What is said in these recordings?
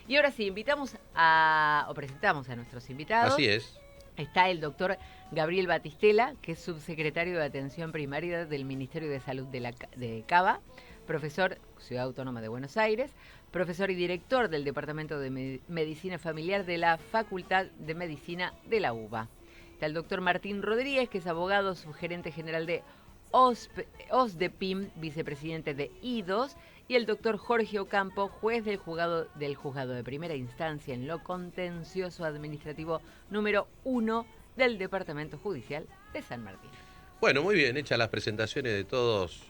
Y ahora sí, presentamos a nuestros Así invitados. es. Está el doctor Gabriel Batistela, que es subsecretario de Atención Primaria del Ministerio de Salud de Cava, profesor, Ciudad Autónoma de Buenos Aires, profesor y director del Departamento de Medicina Familiar de la Facultad de Medicina de la UBA. Está el doctor Martín Rodríguez, que es abogado, subgerente general de OSDEPIM, vicepresidente de IDOS, y el doctor Jorge Ocampo, juez del juzgado de primera instancia en lo contencioso administrativo número 1 del Departamento Judicial de San Martín. Bueno, muy bien, hechas las presentaciones de todos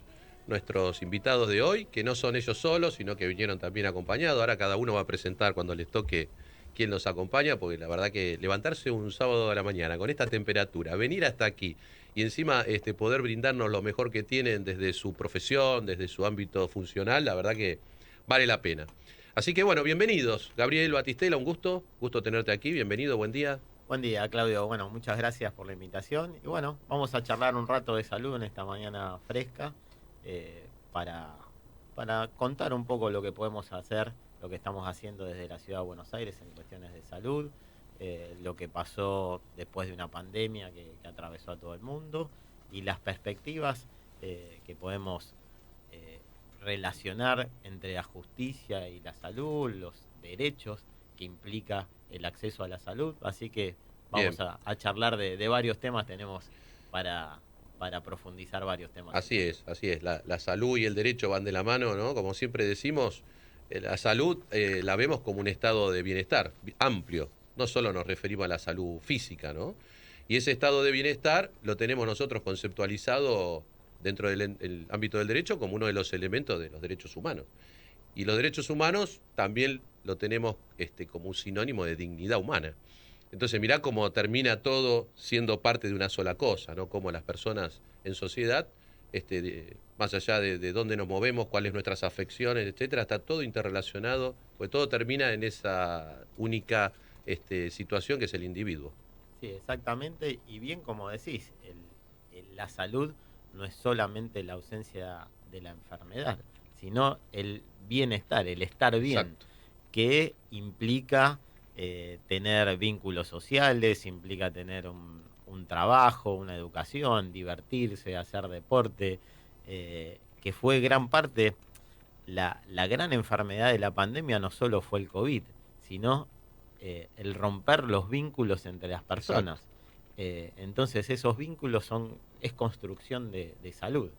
nuestros invitados de hoy, que no son ellos solos, sino que vinieron también acompañados. Ahora cada uno va a presentar cuando les toque quién los acompaña, porque la verdad que levantarse un sábado de la mañana con esta temperatura, venir hasta aquí y encima poder brindarnos lo mejor que tienen desde su profesión, desde su ámbito funcional, la verdad que vale la pena. Así que bueno, bienvenidos. Gabriel Batistela, un gusto tenerte aquí, bienvenido, buen día. Buen día, Claudio. Bueno, muchas gracias por la invitación. Y bueno, vamos a charlar un rato de salud en esta mañana fresca eh, para, para contar un poco lo que podemos hacer, lo que estamos haciendo desde la Ciudad de Buenos Aires en cuestiones de salud, lo que pasó después de una pandemia que atravesó a todo el mundo y las perspectivas que podemos eh, relacionar entre la justicia y la salud, los derechos que implica el acceso a la salud. Así que Bien. vamos a charlar de varios temas, tenemos para, para profundizar varios temas. Así es, así es. La salud y el derecho van de la mano, ¿no? Como siempre decimos, la salud la vemos como un estado de bienestar amplio. No solo nos referimos a la salud física, ¿no? Y ese estado de bienestar lo tenemos nosotros conceptualizado dentro del ámbito del derecho como uno de los elementos de los derechos humanos. Y los derechos humanos también lo tenemos como un sinónimo de dignidad humana. Entonces mirá cómo termina todo siendo parte de una sola cosa, ¿no? Cómo las personas en sociedad, más allá de dónde nos movemos, cuáles nuestras afecciones, etcétera, está todo interrelacionado, pues todo termina en esa única situación que es el individuo. Sí, exactamente. Y bien como decís, la salud no es solamente la ausencia de la enfermedad, sino el bienestar, el estar bien, Exacto. que implica tener vínculos sociales, implica tener un trabajo, una educación, divertirse, hacer deporte, que fue gran parte, la gran enfermedad de la pandemia no solo fue el COVID, sino el romper los vínculos entre las Exacto. personas. Entonces esos vínculos es construcción de salud.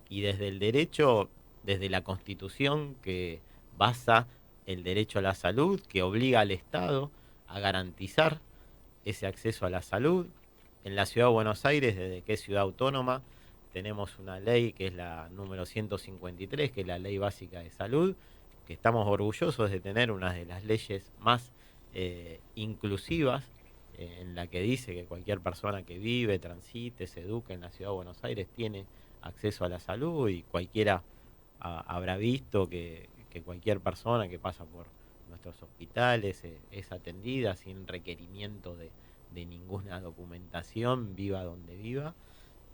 Y desde el derecho, desde la Constitución que basa el derecho a la salud, que obliga al Estado a garantizar ese acceso a la salud. En la Ciudad de Buenos Aires, desde que es ciudad autónoma, tenemos una ley que es la número 153, que es la Ley Básica de Salud, que estamos orgullosos de tener una de las leyes más inclusivas, en la que dice que cualquier persona que vive, transite, se eduque en la Ciudad de Buenos Aires tiene acceso a la salud, y cualquiera habrá visto que cualquier persona que pasa por nuestros hospitales es atendida sin requerimiento de ninguna documentación, viva donde viva.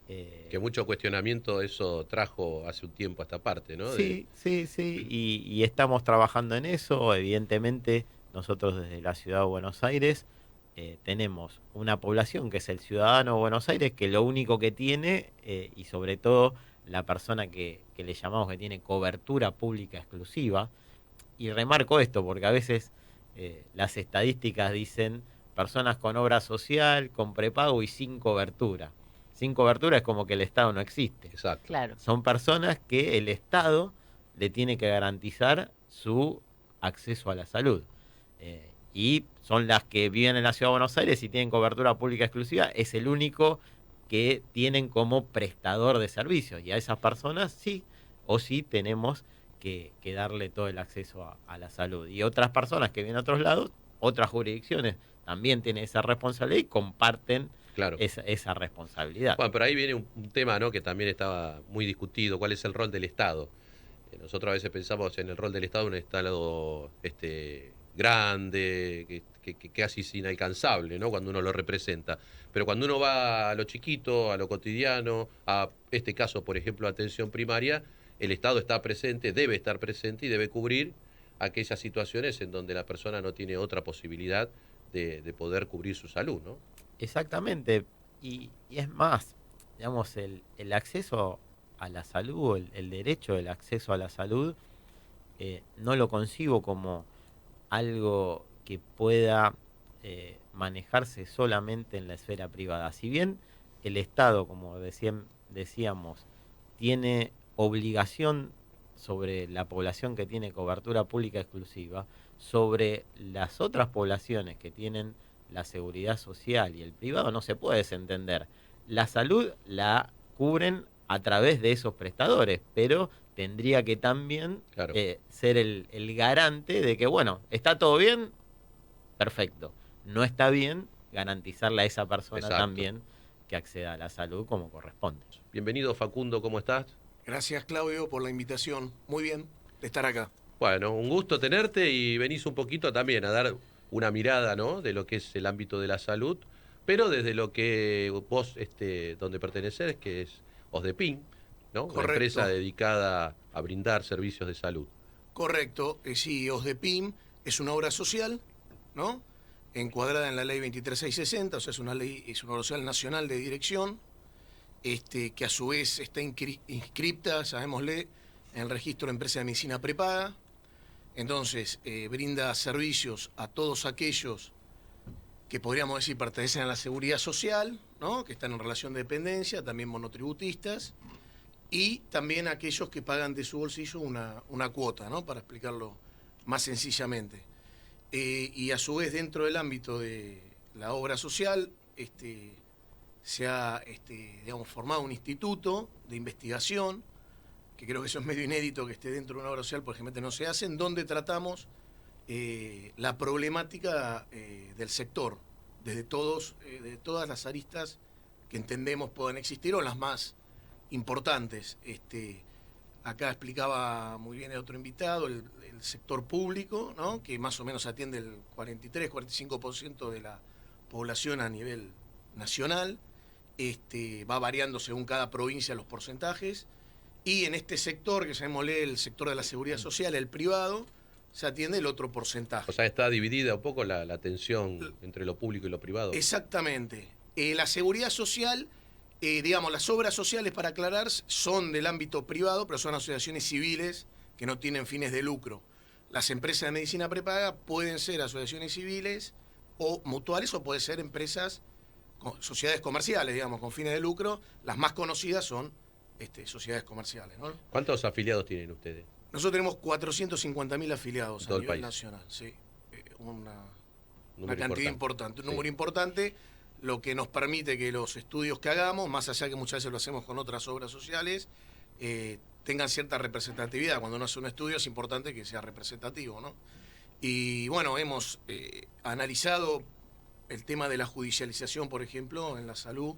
Que mucho cuestionamiento eso trajo hace un tiempo a esta parte, ¿no? Sí, sí, sí, y estamos trabajando en eso. Evidentemente, nosotros desde la Ciudad de Buenos Aires tenemos una población que es el ciudadano de Buenos Aires, que lo único que tiene, y sobre todo la persona que le llamamos que tiene cobertura pública exclusiva. Y remarco esto porque a veces las estadísticas dicen personas con obra social, con prepago y sin cobertura. Sin cobertura es como que el Estado no existe. Exacto. Claro. Son personas que el Estado le tiene que garantizar su acceso a la salud. Y son las que viven en la Ciudad de Buenos Aires y tienen cobertura pública exclusiva. Es el único que tienen como prestador de servicios. Y a esas personas sí o sí tenemos que darle todo el acceso a la salud. Y otras personas que vienen a otros lados, otras jurisdicciones, también tienen esa responsabilidad y comparten Claro. esa responsabilidad. Bueno, pero ahí viene un tema, ¿no? Que también estaba muy discutido, ¿cuál es el rol del Estado? Nosotros a veces pensamos en el rol del Estado, un Estado grande, que casi es inalcanzable, ¿no? Cuando uno lo representa. Pero cuando uno va a lo chiquito, a lo cotidiano, a este caso, por ejemplo, atención primaria, el Estado está presente, debe estar presente y debe cubrir aquellas situaciones en donde la persona no tiene otra posibilidad de poder cubrir su salud, ¿no? Exactamente. Y es más, digamos, el acceso a la salud, el derecho del acceso a la salud, no lo concibo como algo que pueda manejarse solamente en la esfera privada. Si bien el Estado, como decíamos, tiene obligación sobre la población que tiene cobertura pública exclusiva, sobre las otras poblaciones que tienen la seguridad social y el privado no se puede desentender. La salud la cubren a través de esos prestadores, pero tendría que también Claro. ser el garante de que, bueno, está todo bien, perfecto. No está bien, garantizarle a esa persona Exacto. también que acceda a la salud como corresponde. Bienvenido, Facundo, ¿cómo estás? Gracias, Claudio, por la invitación. Muy bien de estar acá. Bueno, un gusto tenerte y venís un poquito también a dar una mirada, ¿no?, de lo que es el ámbito de la salud, pero desde lo que vos, donde pertenecés, que es OSDEPIN, ¿no? Una Correcto. empresa dedicada a brindar servicios de salud. Correcto, sí, OSDEPIM es una obra social, ¿no? Encuadrada en la ley 23660, o sea, es una obra social nacional de dirección, que a su vez está inscripta, sabémosle, en el registro de empresa de medicina prepaga. Entonces, brinda servicios a todos aquellos que podríamos decir pertenecen a la seguridad social, ¿no?, que están en relación de dependencia, también monotributistas, y también aquellos que pagan de su bolsillo una cuota, ¿no?, para explicarlo más sencillamente. Y a su vez, dentro del ámbito de la obra social, se ha digamos, formado un instituto de investigación, que creo que eso es medio inédito que esté dentro de una obra social, porque generalmente no se hace, en donde tratamos la problemática del sector, desde todas las aristas que entendemos puedan existir, o las más importantes. Acá explicaba muy bien el otro invitado, el sector público, ¿no?, que más o menos atiende el 43-45% de la población a nivel nacional. Va variando según cada provincia los porcentajes. Y en este sector, que llamémosle el sector de la seguridad social, el privado, se atiende el otro porcentaje. O sea, está dividida un poco la atención entre lo público y lo privado. Exactamente. La seguridad social, digamos, las obras sociales, para aclarar, son del ámbito privado, pero son asociaciones civiles que no tienen fines de lucro. Las empresas de medicina prepaga pueden ser asociaciones civiles o mutuales, o pueden ser empresas, sociedades comerciales, digamos, con fines de lucro. Las más conocidas son sociedades comerciales, ¿no? ¿Cuántos afiliados tienen ustedes? Nosotros tenemos 450.000 afiliados a todo el nivel país nacional, sí. Una Número cantidad importante, un Sí. número importante, lo que nos permite que los estudios que hagamos, más allá que muchas veces lo hacemos con otras obras sociales, tengan cierta representatividad. Cuando uno hace un estudio es importante que sea representativo, ¿no? Y bueno, hemos analizado el tema de la judicialización, por ejemplo, en la salud.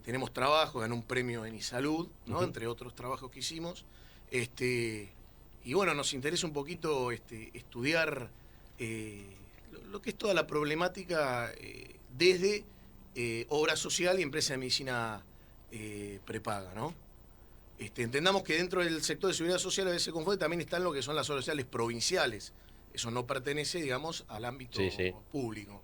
Tenemos trabajo, ganó un premio en iSalud, ¿no?, entre otros trabajos que hicimos. Y bueno, nos interesa un poquito estudiar lo que es toda la problemática desde obra social y empresa de medicina prepaga, ¿no? Entendamos que dentro del sector de seguridad social a veces se confunde, también están lo que son las obras sociales provinciales. Eso no pertenece, digamos, al ámbito público.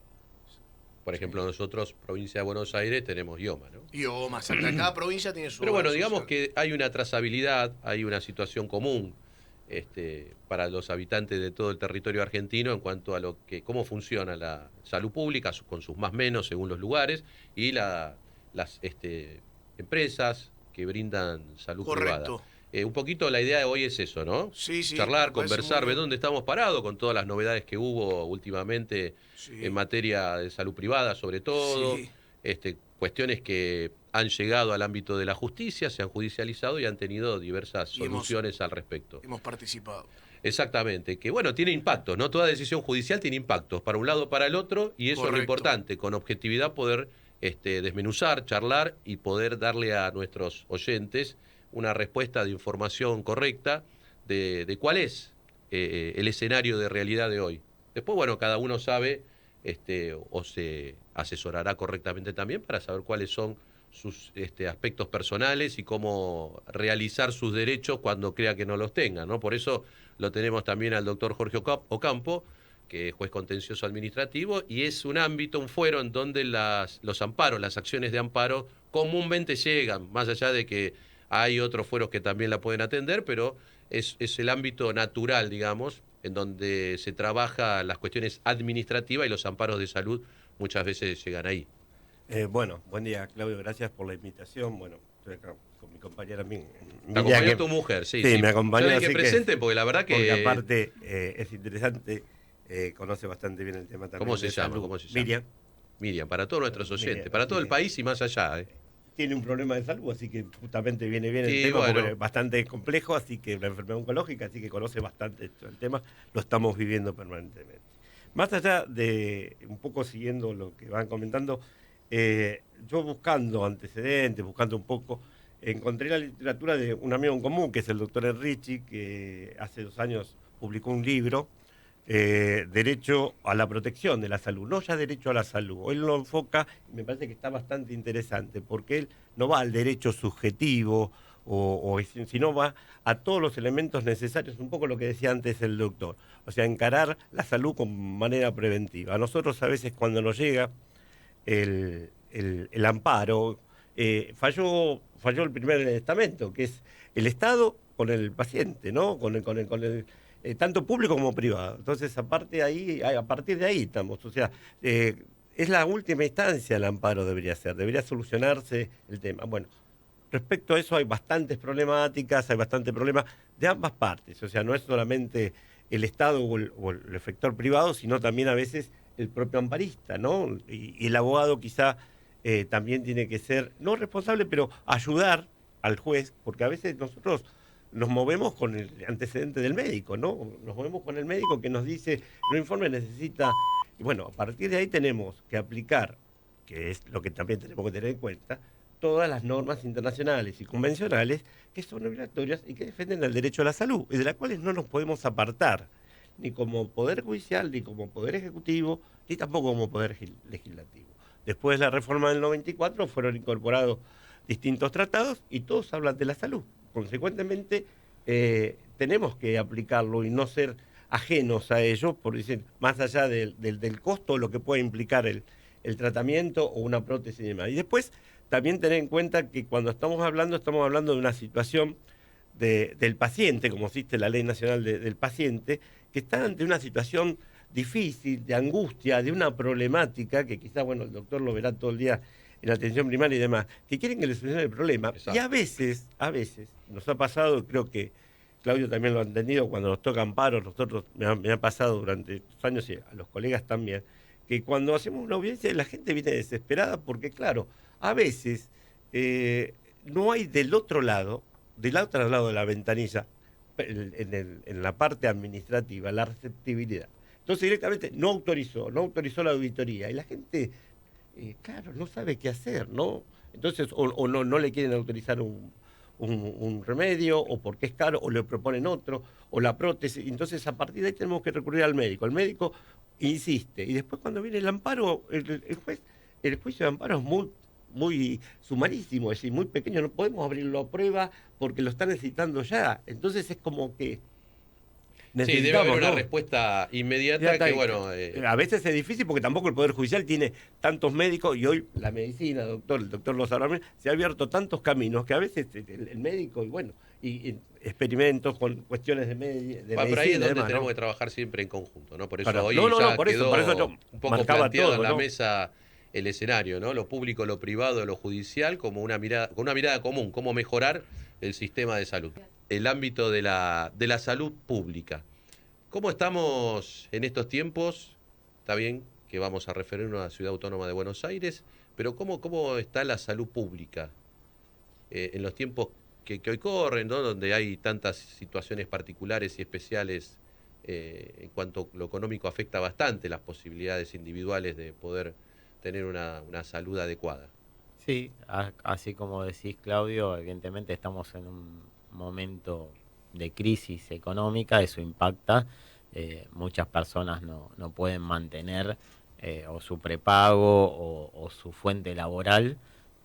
Por ejemplo, nosotros, provincia de Buenos Aires, tenemos IOMA, ¿no? IOMA, cada provincia tiene su Pero bueno, obra digamos social. que hay una trazabilidad, hay una situación común para los habitantes de todo el territorio argentino en cuanto a cómo funciona la salud pública, con sus más menos según los lugares, y las empresas que brindan salud Correcto. privada. Un poquito la idea de hoy es eso, ¿no? Sí, sí, Charlar, me parece conversar, muy ver bien. dónde estamos parados con todas las novedades que hubo últimamente Sí. en materia de salud privada, sobre todo. Sí. Cuestiones que han llegado al ámbito de la justicia, se han judicializado y han tenido diversas Y soluciones al respecto. Hemos participado. Exactamente, que bueno, tiene impactos, ¿no? Toda decisión judicial tiene impactos, para un lado o para el otro, y eso es lo Correcto. importante, con objetividad poder desmenuzar, charlar y poder darle a nuestros oyentes una respuesta de información correcta de cuál es el escenario de realidad de hoy. Después, bueno, cada uno sabe o se asesorará correctamente también para saber cuáles son sus aspectos personales y cómo realizar sus derechos cuando crea que no los tenga, ¿no? Por eso lo tenemos también al doctor Jorge Ocampo, que es juez contencioso administrativo, y es un ámbito, un fuero en donde los amparos, las acciones de amparo comúnmente llegan, más allá de que hay otros fueros que también la pueden atender, pero es el ámbito natural, digamos, en donde se trabaja las cuestiones administrativas y los amparos de salud muchas veces llegan ahí. Bueno, buen día, Claudio, gracias por la invitación. Bueno, estoy acá con mi compañera. Te acompañó tu mujer, sí. Sí, me acompañó. Yo que presente porque la verdad que... Porque aparte es interesante, conoce bastante bien el tema también. ¿Cómo se llama? Miriam. Miriam, para todos nuestros oyentes, Miriam, para todo el país y más allá. Tiene un problema de salud, así que justamente viene bien el tema, porque es bastante complejo, así que la enfermedad oncológica, así que conoce bastante el tema, lo estamos viviendo permanentemente. Más allá de, un poco siguiendo lo que van comentando, yo buscando antecedentes, buscando un poco, encontré la literatura de un amigo en común, que es el doctor Enrichi, que hace 2 años publicó un libro, Derecho a la protección de la salud, no ya derecho a la salud. Él lo enfoca y me parece que está bastante interesante, porque él no va al derecho subjetivo, sino va a todos los elementos necesarios, un poco lo que decía antes el doctor, o sea, encarar la salud con manera preventiva. A nosotros a veces cuando nos llega el amparo, falló el primer estamento, que es el Estado con el paciente, ¿no? Con el tanto público como privado. Entonces, a partir de ahí estamos. O sea, es la última instancia el amparo debería solucionarse el tema. Bueno, respecto a eso hay bastantes problemáticas, hay bastante problemas de ambas partes. O sea, no es solamente el Estado o el efector privado, sino también a veces el propio amparista, ¿no? Y el abogado quizá también tiene que ser, no responsable, pero ayudar al juez, porque a veces nosotros nos movemos con el antecedente del médico, ¿no? Nos movemos con el médico que nos dice, el informe necesita... Y bueno, a partir de ahí tenemos que aplicar, que es lo que también tenemos que tener en cuenta, todas las normas internacionales y convencionales que son obligatorias y que defienden el derecho a la salud, y de las cuales no nos podemos apartar, ni como Poder Judicial, ni como Poder Ejecutivo, ni tampoco como Poder Legislativo. Después de la reforma del 94 fueron incorporados distintos tratados y todos hablan de la salud. Consecuentemente, tenemos que aplicarlo y no ser ajenos a ello, por decir, más allá del costo, lo que puede implicar el tratamiento o una prótesis y demás. Y después, también tener en cuenta que cuando estamos hablando de una situación del paciente, como existe la Ley Nacional del Paciente, que está ante una situación difícil, de angustia, de una problemática, que quizás, bueno, el doctor lo verá todo el día en atención primaria y demás, que quieren que le solucione el problema. Exacto. Y a veces, nos ha pasado, creo que Claudio también lo ha entendido, cuando nos toca amparo, nosotros me ha pasado durante estos años y a los colegas también, que cuando hacemos una audiencia la gente viene desesperada porque, claro, a veces no hay del otro lado de la ventanilla, en la parte administrativa, la receptibilidad. Entonces directamente no autorizó la auditoría y la gente, claro, no sabe qué hacer, ¿no? Entonces, o no le quieren autorizar un remedio, o porque es caro, o le proponen otro, o la prótesis. Entonces, a partir de ahí tenemos que recurrir al médico. El médico insiste. Y después, cuando viene el amparo, el juicio de amparo es muy sumarísimo, es decir, muy pequeño. No podemos abrirlo a prueba porque lo están necesitando ya. Entonces, es como que... Sí, debe haber una respuesta inmediata que, bueno... A veces es difícil porque tampoco el Poder Judicial tiene tantos médicos y hoy la medicina, el doctor lo sabrá, se ha abierto tantos caminos que a veces el médico, y experimentos con cuestiones de medicina. Por ahí es donde tenemos que trabajar siempre en conjunto, ¿no? Por eso hoy ya quedó un poco planteado en la mesa el escenario, ¿no? Lo público, lo privado, lo judicial, como con una mirada común, cómo mejorar el sistema de salud. El ámbito de la salud pública. ¿Cómo estamos en estos tiempos? Está bien que vamos a referirnos a la Ciudad Autónoma de Buenos Aires, pero ¿cómo está la salud pública en los tiempos que hoy corren, ¿no? Donde hay tantas situaciones particulares y especiales en cuanto lo económico afecta bastante las posibilidades individuales de poder tener una salud adecuada? Sí, así como decís, Claudio, evidentemente estamos en un momento de crisis económica, eso impacta, muchas personas no pueden mantener o su prepago o su fuente laboral,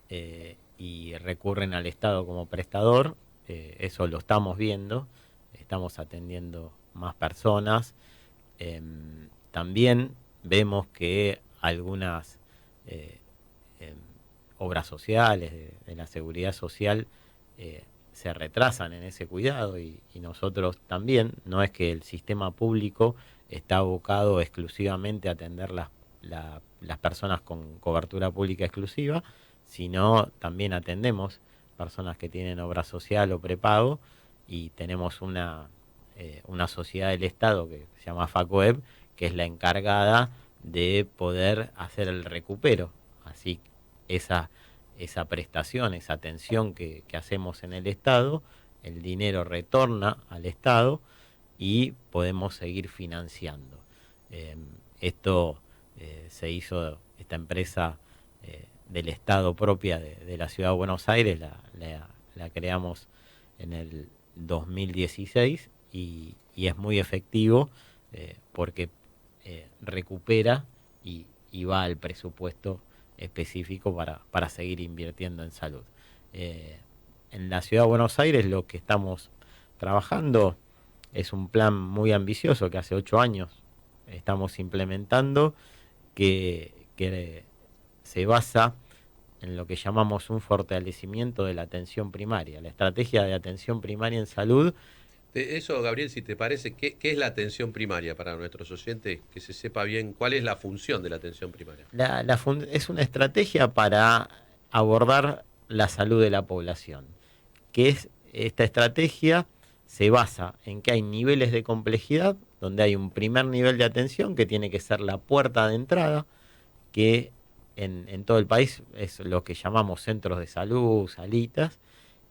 y recurren al Estado como prestador. Eso lo estamos viendo, estamos atendiendo más personas. También vemos que algunas obras sociales de la seguridad social se retrasan en ese cuidado y nosotros también. No es que el sistema público está abocado exclusivamente a atender las personas con cobertura pública exclusiva, sino también atendemos personas que tienen obra social o prepago, y tenemos una sociedad del Estado que se llama FACOEP, que es la encargada de poder hacer el recupero. Así esa prestación, esa atención que hacemos en el Estado, el dinero retorna al Estado y podemos seguir financiando. Esto se hizo, esta empresa del Estado propia de la Ciudad de Buenos Aires, la creamos en el 2016 y es muy efectivo porque recupera y va al presupuesto específico para seguir invirtiendo en salud. En la Ciudad de Buenos Aires lo que estamos trabajando es un plan muy ambicioso que hace 8 años estamos implementando, que se basa en lo que llamamos un fortalecimiento de la atención primaria, la estrategia de atención primaria en salud. Eso, Gabriel, si te parece, ¿qué es la atención primaria para nuestros oyentes? Que se sepa bien cuál es la función de la atención primaria. Es una estrategia para abordar la salud de la población. Esta estrategia se basa en que hay niveles de complejidad, donde hay un primer nivel de atención que tiene que ser la puerta de entrada, que en todo el país es lo que llamamos centros de salud, salitas,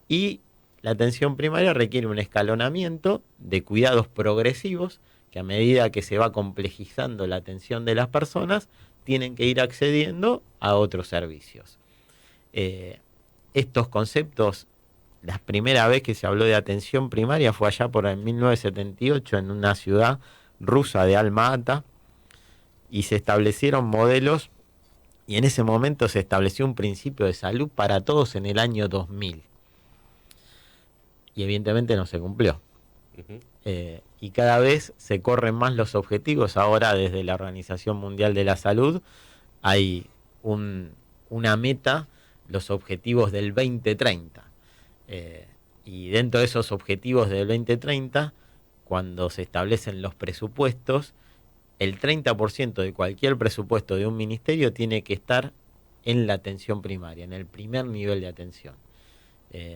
y la atención primaria requiere un escalonamiento de cuidados progresivos que a medida que se va complejizando la atención de las personas, tienen que ir accediendo a otros servicios. Estos conceptos, la primera vez que se habló de atención primaria fue allá por el 1978 en una ciudad rusa de Alma-Ata, y se establecieron modelos, y en ese momento se estableció un principio de salud para todos en el año 2000. Y evidentemente no se cumplió. Uh-huh. Y cada vez se corren más los objetivos. Ahora desde la Organización Mundial de la Salud hay una meta, los objetivos del 2030. Y dentro de esos objetivos del 2030, cuando se establecen los presupuestos, el 30% de cualquier presupuesto de un ministerio tiene que estar en la atención primaria, en el primer nivel de atención.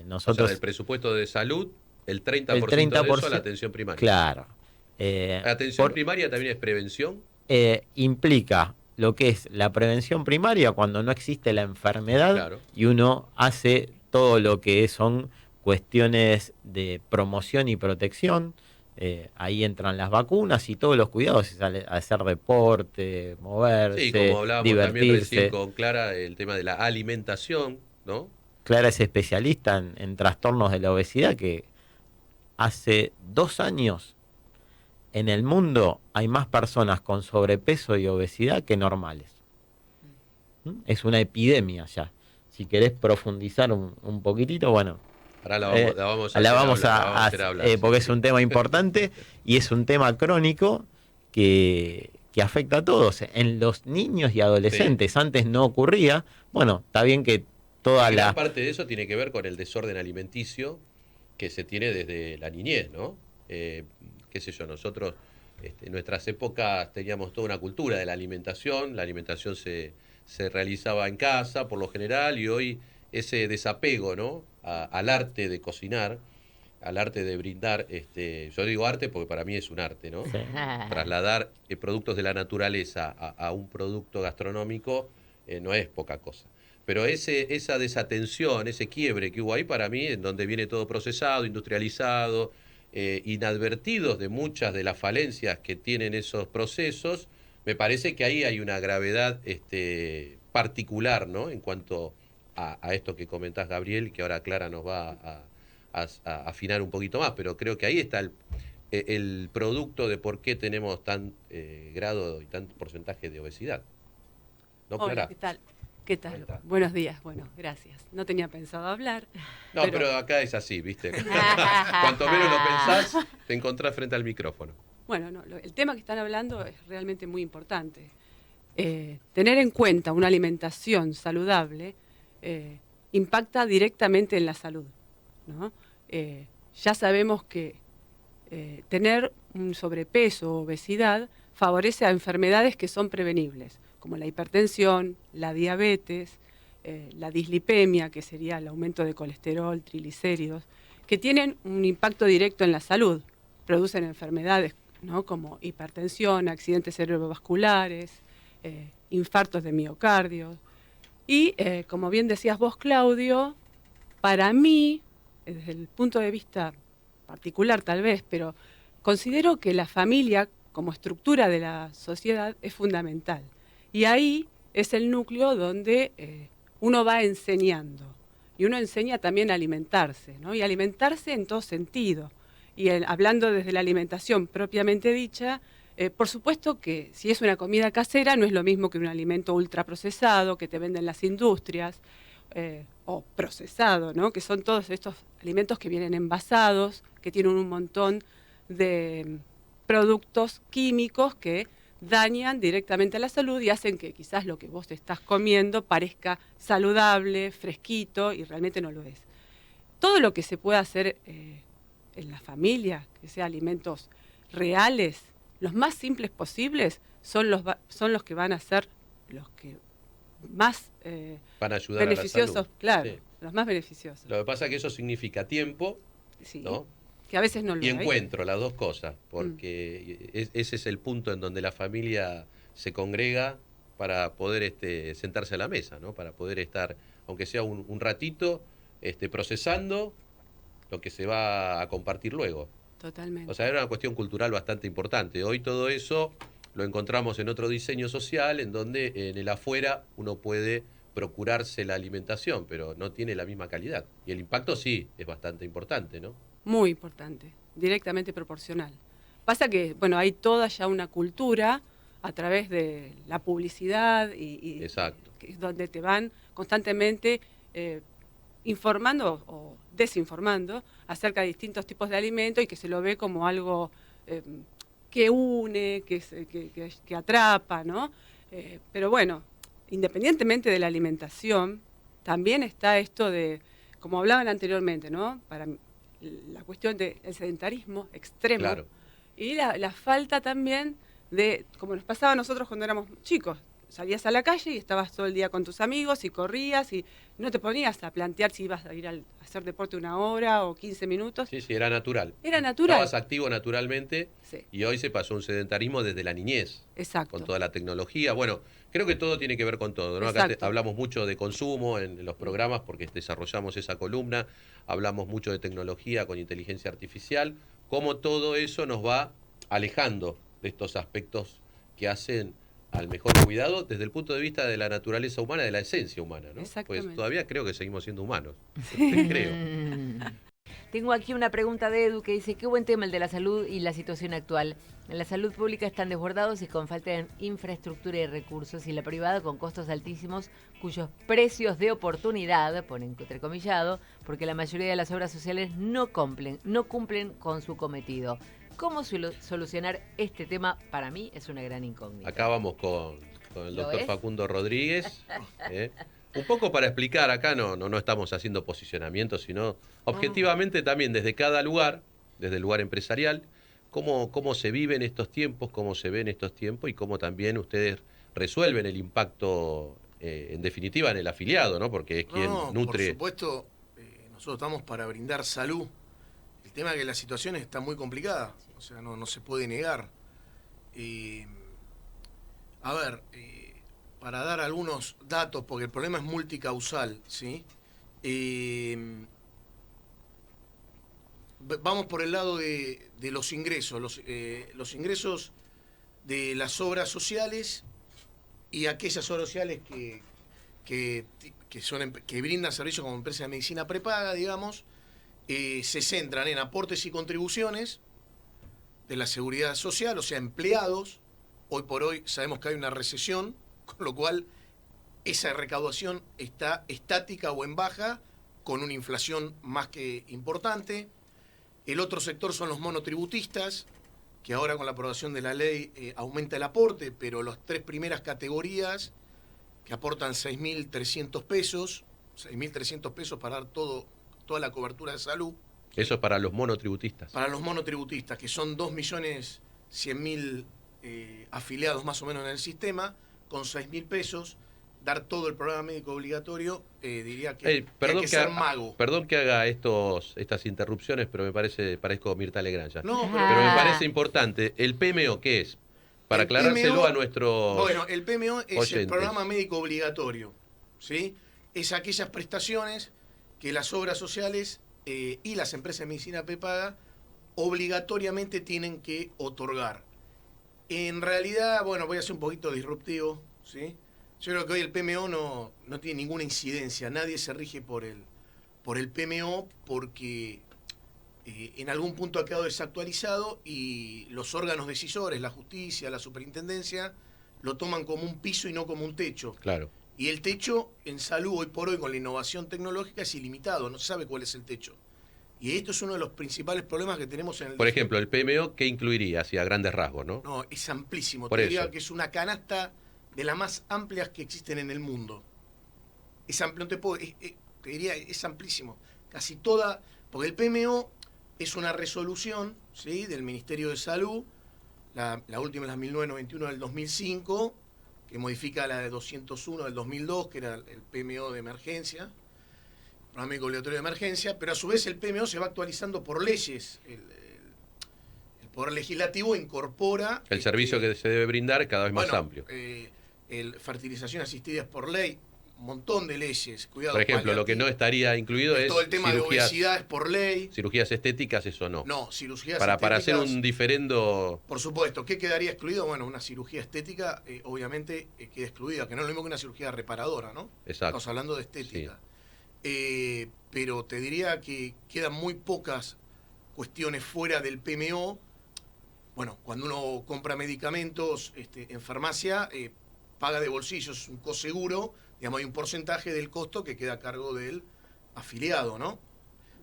Nosotros, o sea, del presupuesto de salud, el 30% de eso a la atención primaria. Claro. ¿La atención primaria también es prevención? Implica lo que es la prevención primaria cuando no existe la enfermedad, claro, y uno hace todo lo que son cuestiones de promoción y protección. Ahí entran las vacunas y todos los cuidados, hacer deporte, moverse, sí, como hablábamos divertirse. También recién con Clara, el tema de la alimentación, ¿no? Clara es especialista en trastornos de la obesidad, que hace 2 años en el mundo hay más personas con sobrepeso y obesidad que normales. Es una epidemia ya. Si querés profundizar un poquitito, bueno, ahora la vamos a hacer hablar, porque es un tema importante y es un tema crónico que afecta a todos, en los niños y adolescentes. Sí. Antes no ocurría. Bueno, está bien que toda gran parte de eso tiene que ver con el desorden alimenticio que se tiene desde la niñez, ¿no? Qué sé yo, nosotros en nuestras épocas teníamos toda una cultura de la alimentación se realizaba en casa por lo general, y hoy ese desapego, ¿no? Al arte de cocinar, al arte de brindar, yo digo arte porque para mí es un arte, ¿no? Sí. Trasladar productos de la naturaleza a un producto gastronómico no es poca cosa. Pero esa desatención, ese quiebre que hubo ahí, para mí, en donde viene todo procesado, industrializado, inadvertidos de muchas de las falencias que tienen esos procesos, me parece que ahí hay una gravedad particular, ¿no? En cuanto a esto que comentás, Gabriel, que ahora Clara nos va a afinar un poquito más, pero creo que ahí está el producto de por qué tenemos tan grado y tanto porcentaje de obesidad. ¿No, Clara? Hola, ¿qué tal? ¿Qué tal? Buenos días. Bueno, gracias. No tenía pensado hablar. No, pero acá es así, ¿viste? Cuanto menos lo pensás, te encontrás frente al micrófono. Bueno, no, el tema que están hablando es realmente muy importante. Tener en cuenta una alimentación saludable impacta directamente en la salud, ¿no? Ya sabemos que tener un sobrepeso o obesidad favorece a enfermedades que son prevenibles, como la hipertensión, la diabetes, la dislipemia, que sería el aumento de colesterol, triglicéridos, que tienen un impacto directo en la salud. Producen enfermedades, ¿no?, como hipertensión, accidentes cerebrovasculares, infartos de miocardio. Y, como bien decías vos, Claudio, para mí, desde el punto de vista particular tal vez, pero considero que la familia como estructura de la sociedad es fundamental. Y ahí es el núcleo donde uno va enseñando. Y uno enseña también a alimentarse, ¿no? Y alimentarse en todo sentido. Y hablando desde la alimentación propiamente dicha, por supuesto que si es una comida casera no es lo mismo que un alimento ultraprocesado que te venden las industrias, o procesado, ¿no?, que son todos estos alimentos que vienen envasados, que tienen un montón de productos químicos que dañan directamente a la salud y hacen que quizás lo que vos te estás comiendo parezca saludable, fresquito, y realmente no lo es. Todo lo que se pueda hacer en la familia, que sea alimentos reales, los más simples posibles, son los que van a ser los que más van a ayudar beneficiosos, a la salud. Claro, Sí. los más beneficiosos. Lo que pasa es que eso significa tiempo, Sí, ¿no? que a veces no lo Y hay. encuentro, las dos cosas, porque ese es el punto en donde la familia se congrega para poder sentarse a la mesa, ¿no? Para poder estar, aunque sea un ratito, procesando lo que se va a compartir luego. Totalmente. O sea, era una cuestión cultural bastante importante. Hoy todo eso lo encontramos en otro diseño social, en donde en el afuera uno puede procurarse la alimentación, pero no tiene la misma calidad. Y el impacto sí es bastante importante, ¿no? Muy importante, directamente proporcional. Pasa que, bueno, hay toda ya una cultura a través de la publicidad y Exacto. donde te van constantemente informando o desinformando acerca de distintos tipos de alimentos y que se lo ve como algo que une, que atrapa, ¿no? Pero bueno, independientemente de la alimentación, también está esto de, como hablaban anteriormente, ¿no?, para la cuestión del sedentarismo extremo, Claro. y la falta también de, como nos pasaba a nosotros cuando éramos chicos, salías a la calle y estabas todo el día con tus amigos y corrías y no te ponías a plantear si ibas a ir a hacer deporte 1 hora o 15 minutos. Sí, era natural. Era natural. Estabas activo naturalmente, Sí. y hoy se pasó un sedentarismo desde la niñez. Exacto. Con toda la tecnología. Bueno, creo que todo tiene que ver con todo, ¿no? Acá Exacto. hablamos mucho de consumo en los programas porque desarrollamos esa columna, hablamos mucho de tecnología con inteligencia artificial, cómo todo eso nos va alejando de estos aspectos que hacen al mejor cuidado desde el punto de vista de la naturaleza humana, de la esencia humana, ¿no? Exactamente. Pues todavía creo que seguimos siendo humanos. Creo. Tengo aquí una pregunta de Edu que dice, qué buen tema el de la salud y la situación actual. En la salud pública están desbordados y con falta de infraestructura y recursos, y la privada con costos altísimos cuyos precios de oportunidad, ponen entrecomillado, porque la mayoría de las obras sociales no cumplen con su cometido. ¿Cómo solucionar este tema? Para mí es una gran incógnita. Acá vamos con el ¿Lo doctor ves? Facundo Rodríguez. Un poco para explicar, acá no estamos haciendo posicionamiento, sino objetivamente también desde cada lugar, desde el lugar empresarial, cómo se viven estos tiempos, cómo se ven estos tiempos y cómo también ustedes resuelven el impacto, en definitiva, en el afiliado, ¿no? Porque es quien nutre. Por supuesto, nosotros estamos para brindar salud. El tema es que la situación está muy complicada, o sea, no se puede negar. A ver, para dar algunos datos, porque el problema es multicausal, ¿sí? Vamos por el lado de los ingresos, los ingresos de las obras sociales y aquellas obras sociales que brindan servicios como empresa de medicina prepaga, digamos, se centran en aportes y contribuciones de la seguridad social, o sea, empleados. Hoy por hoy sabemos que hay una recesión, con lo cual esa recaudación está estática o en baja, con una inflación más que importante. El otro sector son los monotributistas, que ahora con la aprobación de la ley aumenta el aporte, pero las 3 primeras categorías, que aportan 6.300 pesos, 6.300 pesos para dar toda la cobertura de salud. Eso es para los monotributistas. Para los monotributistas, que son 2.100.000 afiliados más o menos en el sistema, con 6.000 pesos, dar todo el programa médico obligatorio, diría que, hay que ser mago. Perdón que haga estas interrupciones, pero parezco Mirta Legrand ya. No, pero me parece importante. ¿El PMO qué es? Para aclarárselo a nuestros Bueno, el PMO es oyentes. el programa médico obligatorio, ¿sí? Es aquellas prestaciones que las obras sociales y las empresas de medicina prepaga obligatoriamente tienen que otorgar. En realidad, bueno, voy a ser un poquito disruptivo, ¿sí? Yo creo que hoy el PMO no tiene ninguna incidencia, nadie se rige por el PMO porque en algún punto ha quedado desactualizado y los órganos decisores, la justicia, la superintendencia, lo toman como un piso y no como un techo. Claro. Y el techo en salud hoy por hoy con la innovación tecnológica es ilimitado, no se sabe cuál es el techo. Y esto es uno de los principales problemas que tenemos en el... Por ejemplo, el PMO, ¿qué incluiría? Así a grandes rasgos, ¿no? No, es amplísimo. Por Te diría eso. que es una canasta de las más amplias que existen en el mundo. Es amplio, no te puedo... te diría, es amplísimo. Casi toda... Porque el PMO es una resolución, ¿sí?, del Ministerio de Salud, la última es la 1991 del 2005, que modifica la de 201 del 2002, que era el PMO de emergencia, programa médico obligatorio de emergencia, pero a su vez el PMO se va actualizando por leyes. El Poder Legislativo incorpora... El servicio que se debe brindar cada vez más amplio. Fertilización asistida por ley, un montón de leyes. Cuidado, por ejemplo, lo que no estaría incluido es todo el tema de obesidad es por ley. Cirugías estéticas, eso no. No, cirugías para estéticas... hacer un diferendo... Por supuesto, ¿qué quedaría excluido? Bueno, una cirugía estética obviamente queda excluida, que no es lo mismo que una cirugía reparadora, ¿no? Exacto. Estamos hablando de estética. Sí. Pero te diría que quedan muy pocas cuestiones fuera del PMO. Bueno, cuando uno compra medicamentos en farmacia, paga de bolsillo, es un coseguro, digamos, hay un porcentaje del costo que queda a cargo del afiliado, ¿no?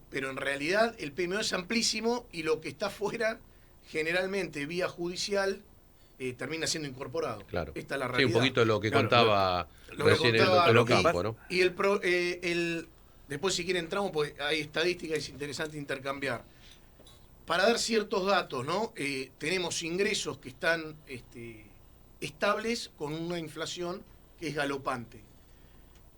Pero en realidad el PMO es amplísimo y lo que está fuera, generalmente vía judicial, termina siendo incorporado. Claro. Esta es la Sí, realidad. un poquito lo que contaba recién el contaba doctor lo que- Ocampo, ¿no? Y después si quieren entramos, porque hay estadísticas, es interesante intercambiar. Para dar ciertos datos, ¿no? Tenemos ingresos que están estables con una inflación que es galopante.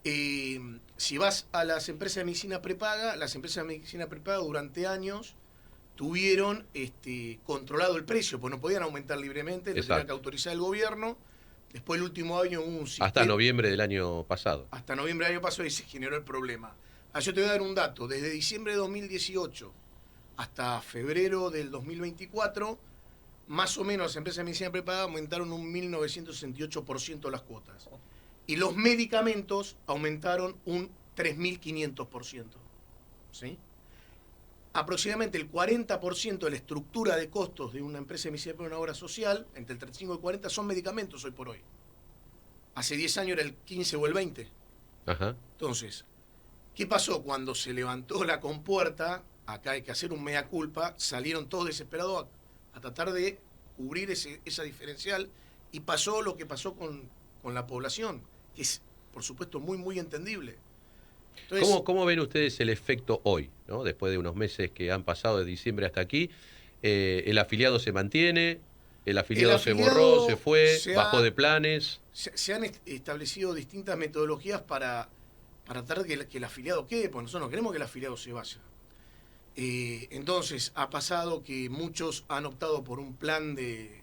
Si vas a las empresas de medicina prepaga, las empresas de medicina prepaga durante años tuvieron controlado el precio, pues no podían aumentar libremente, lo tenía que autorizar el gobierno. Después el último año hubo un sistema... Hasta noviembre del año pasado. Hasta noviembre del año pasado y se generó el problema. Yo te voy a dar un dato. Desde diciembre de 2018 hasta febrero del 2024, más o menos las empresas de medicina prepaga aumentaron un 1.968% las cuotas. Y los medicamentos aumentaron un 3.500%. ¿Sí? Aproximadamente el 40% de la estructura de costos de una empresa de medicina prepaga, una obra social, entre el 35 y el 40, son medicamentos hoy por hoy. Hace 10 años era el 15 o el 20. Ajá. Entonces, ¿qué pasó? Cuando se levantó la compuerta, acá hay que hacer un mea culpa, salieron todos desesperados a tratar de cubrir esa diferencial y pasó lo que pasó con la población, que es, por supuesto, muy, muy entendible. Entonces, ¿Cómo ven ustedes el efecto hoy, ¿no? Después de unos meses que han pasado de diciembre hasta aquí? ¿El afiliado se mantiene? ¿El afiliado se borró, se fue, bajó de planes? Se han establecido distintas metodologías para tratar de que el afiliado quede, porque nosotros no queremos que el afiliado se vaya. Entonces, ha pasado que muchos han optado por un plan de,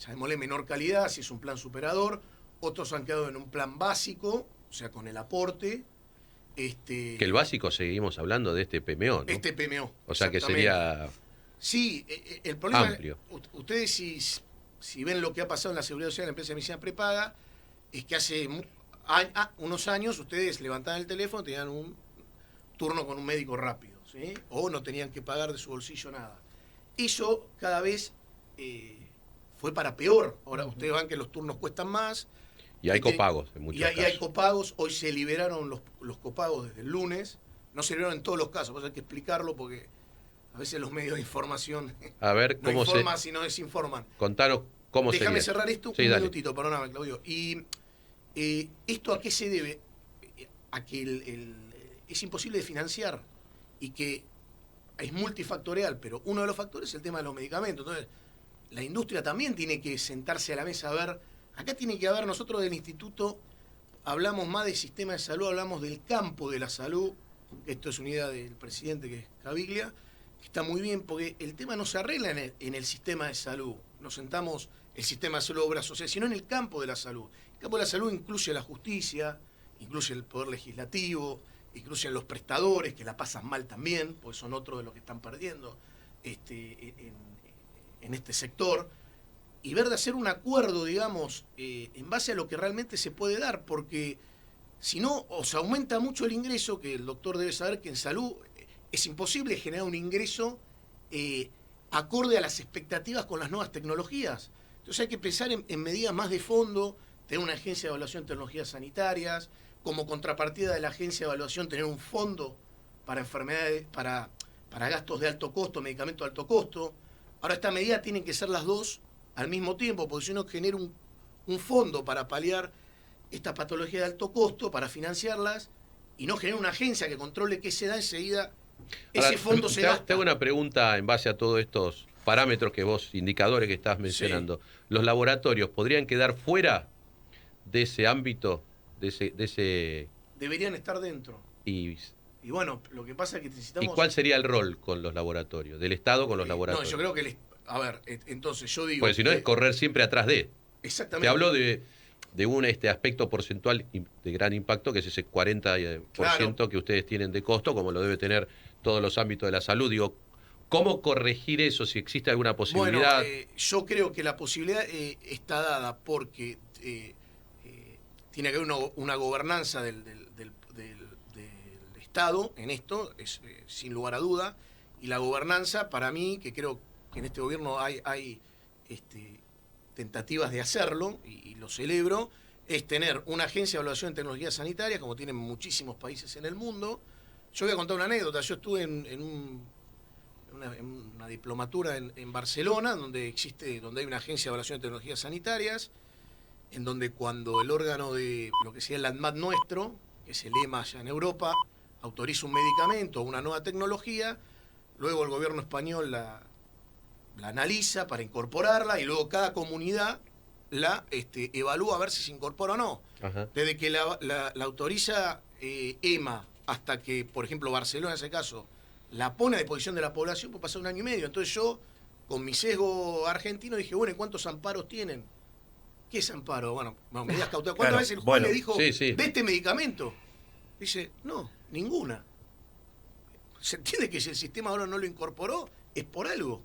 llamémosle, menor calidad, si es un plan superador, otros han quedado en un plan básico, o sea, con el aporte. Que el básico seguimos hablando de este PMO, ¿no? Este PMO. O sea que sería... Sí, el problema amplio. Ustedes si ven lo que ha pasado en la Seguridad Social en la empresa de medicina prepaga, es que hace unos años ustedes levantaban el teléfono, tenían un turno con un médico rápido, ¿sí? O no tenían que pagar de su bolsillo nada. Eso cada vez fue para peor. Ahora ustedes ven que los turnos cuestan más Y hay copagos en muchos casos. Y hay copagos. Hoy se liberaron los copagos desde el lunes. No se liberaron en todos los casos. Pues hay que explicarlo porque a veces los medios de información a ver, no informan, sino desinforman. Contanos cómo Déjame sería. cerrar esto un minutito, perdóname, Claudio. Y ¿esto a qué se debe? A que es imposible de financiar y que es multifactorial, pero uno de los factores es el tema de los medicamentos. Entonces, la industria también tiene que sentarse a la mesa a ver. Acá tiene que haber, nosotros del instituto hablamos más del sistema de salud, hablamos del campo de la salud. Esto es una idea del presidente, que es Caviglia, que está muy bien, porque el tema no se arregla en el sistema de salud. Nos sentamos el sistema de salud obra social, sino en el campo de la salud. El campo de la salud incluye la justicia, incluye el poder legislativo, incluye los prestadores, que la pasan mal también, porque son otros de los que están perdiendo en este sector. Y ver de hacer un acuerdo, digamos, en base a lo que realmente se puede dar, porque si no, o se aumenta mucho el ingreso, que el doctor debe saber que en salud es imposible generar un ingreso acorde a las expectativas con las nuevas tecnologías. Entonces hay que pensar en medidas más de fondo, tener una agencia de evaluación de tecnologías sanitarias, como contrapartida de la agencia de evaluación tener un fondo para enfermedades, para gastos de alto costo, medicamentos de alto costo. Ahora, esta medida tienen que ser las dos al mismo tiempo, porque si uno genera un fondo para paliar estas patologías de alto costo, para financiarlas, y no genera una agencia que controle qué se da enseguida, ese fondo se gasta. Te hago una pregunta en base a todos estos parámetros que vos, indicadores que estás mencionando. Sí. ¿Los laboratorios podrían quedar fuera de ese ámbito? De ese... Deberían estar dentro. Y bueno, lo que pasa es que necesitamos... ¿Y cuál sería el rol con los laboratorios? ¿Del Estado con los laboratorios? No, yo creo que... A ver, entonces yo digo... Porque si no es correr siempre atrás de... Exactamente. Te hablo de un aspecto porcentual de gran impacto, que es ese 40% claro, que ustedes tienen de costo, como lo debe tener todos los ámbitos de la salud. Digo, ¿cómo corregir eso si existe alguna posibilidad? Bueno, yo creo que la posibilidad está dada porque... tiene que haber una gobernanza del Estado en esto, sin lugar a duda, y la gobernanza, para mí, que creo que en este gobierno hay tentativas de hacerlo, y lo celebro, es tener una agencia de evaluación de tecnologías sanitarias, como tienen muchísimos países en el mundo. Yo voy a contar una anécdota. Yo estuve en una diplomatura en Barcelona, donde hay una agencia de evaluación de tecnologías sanitarias, en donde cuando el órgano de lo que sea el ANMAT nuestro, que es el EMA allá en Europa, autoriza un medicamento o una nueva tecnología, luego el gobierno español la analiza para incorporarla y luego cada comunidad la evalúa a ver si se incorpora o no. Ajá. Desde que la autoriza EMA hasta que, por ejemplo, Barcelona en ese caso, la pone a disposición de la población, puede pasar 1 año y medio. Entonces yo, con mi sesgo argentino, dije, bueno, ¿y cuántos amparos tienen? ¿Qué es amparo? Bueno, medidas cautelares. ¿Cuántas veces el juez le dijo, de este medicamento? Dice, no, ninguna. ¿Se entiende que si el sistema ahora no lo incorporó, es por algo?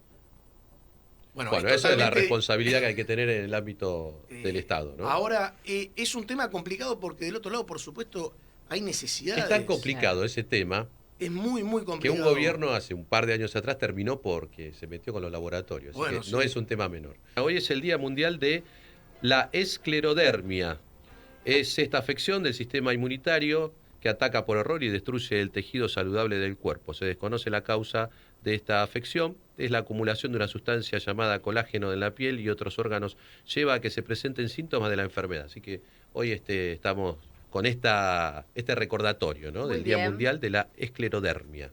Bueno, esa es la responsabilidad que hay que tener en el ámbito del Estado, ¿no? Ahora, es un tema complicado porque del otro lado, por supuesto, hay necesidades. Es tan complicado ese tema. Es muy, muy complicado. Que un gobierno hace un par de años atrás terminó porque se metió con los laboratorios. Bueno, así que no es un tema menor. Hoy es el Día Mundial de la esclerodermia. Es esta afección del sistema inmunitario que ataca por error y destruye el tejido saludable del cuerpo. Se desconoce la causa de esta afección. Es la acumulación de una sustancia llamada colágeno en la piel y otros órganos. Lleva a que se presenten síntomas de la enfermedad. Así que hoy estamos con este recordatorio, ¿no? Del Día Mundial de la esclerodermia.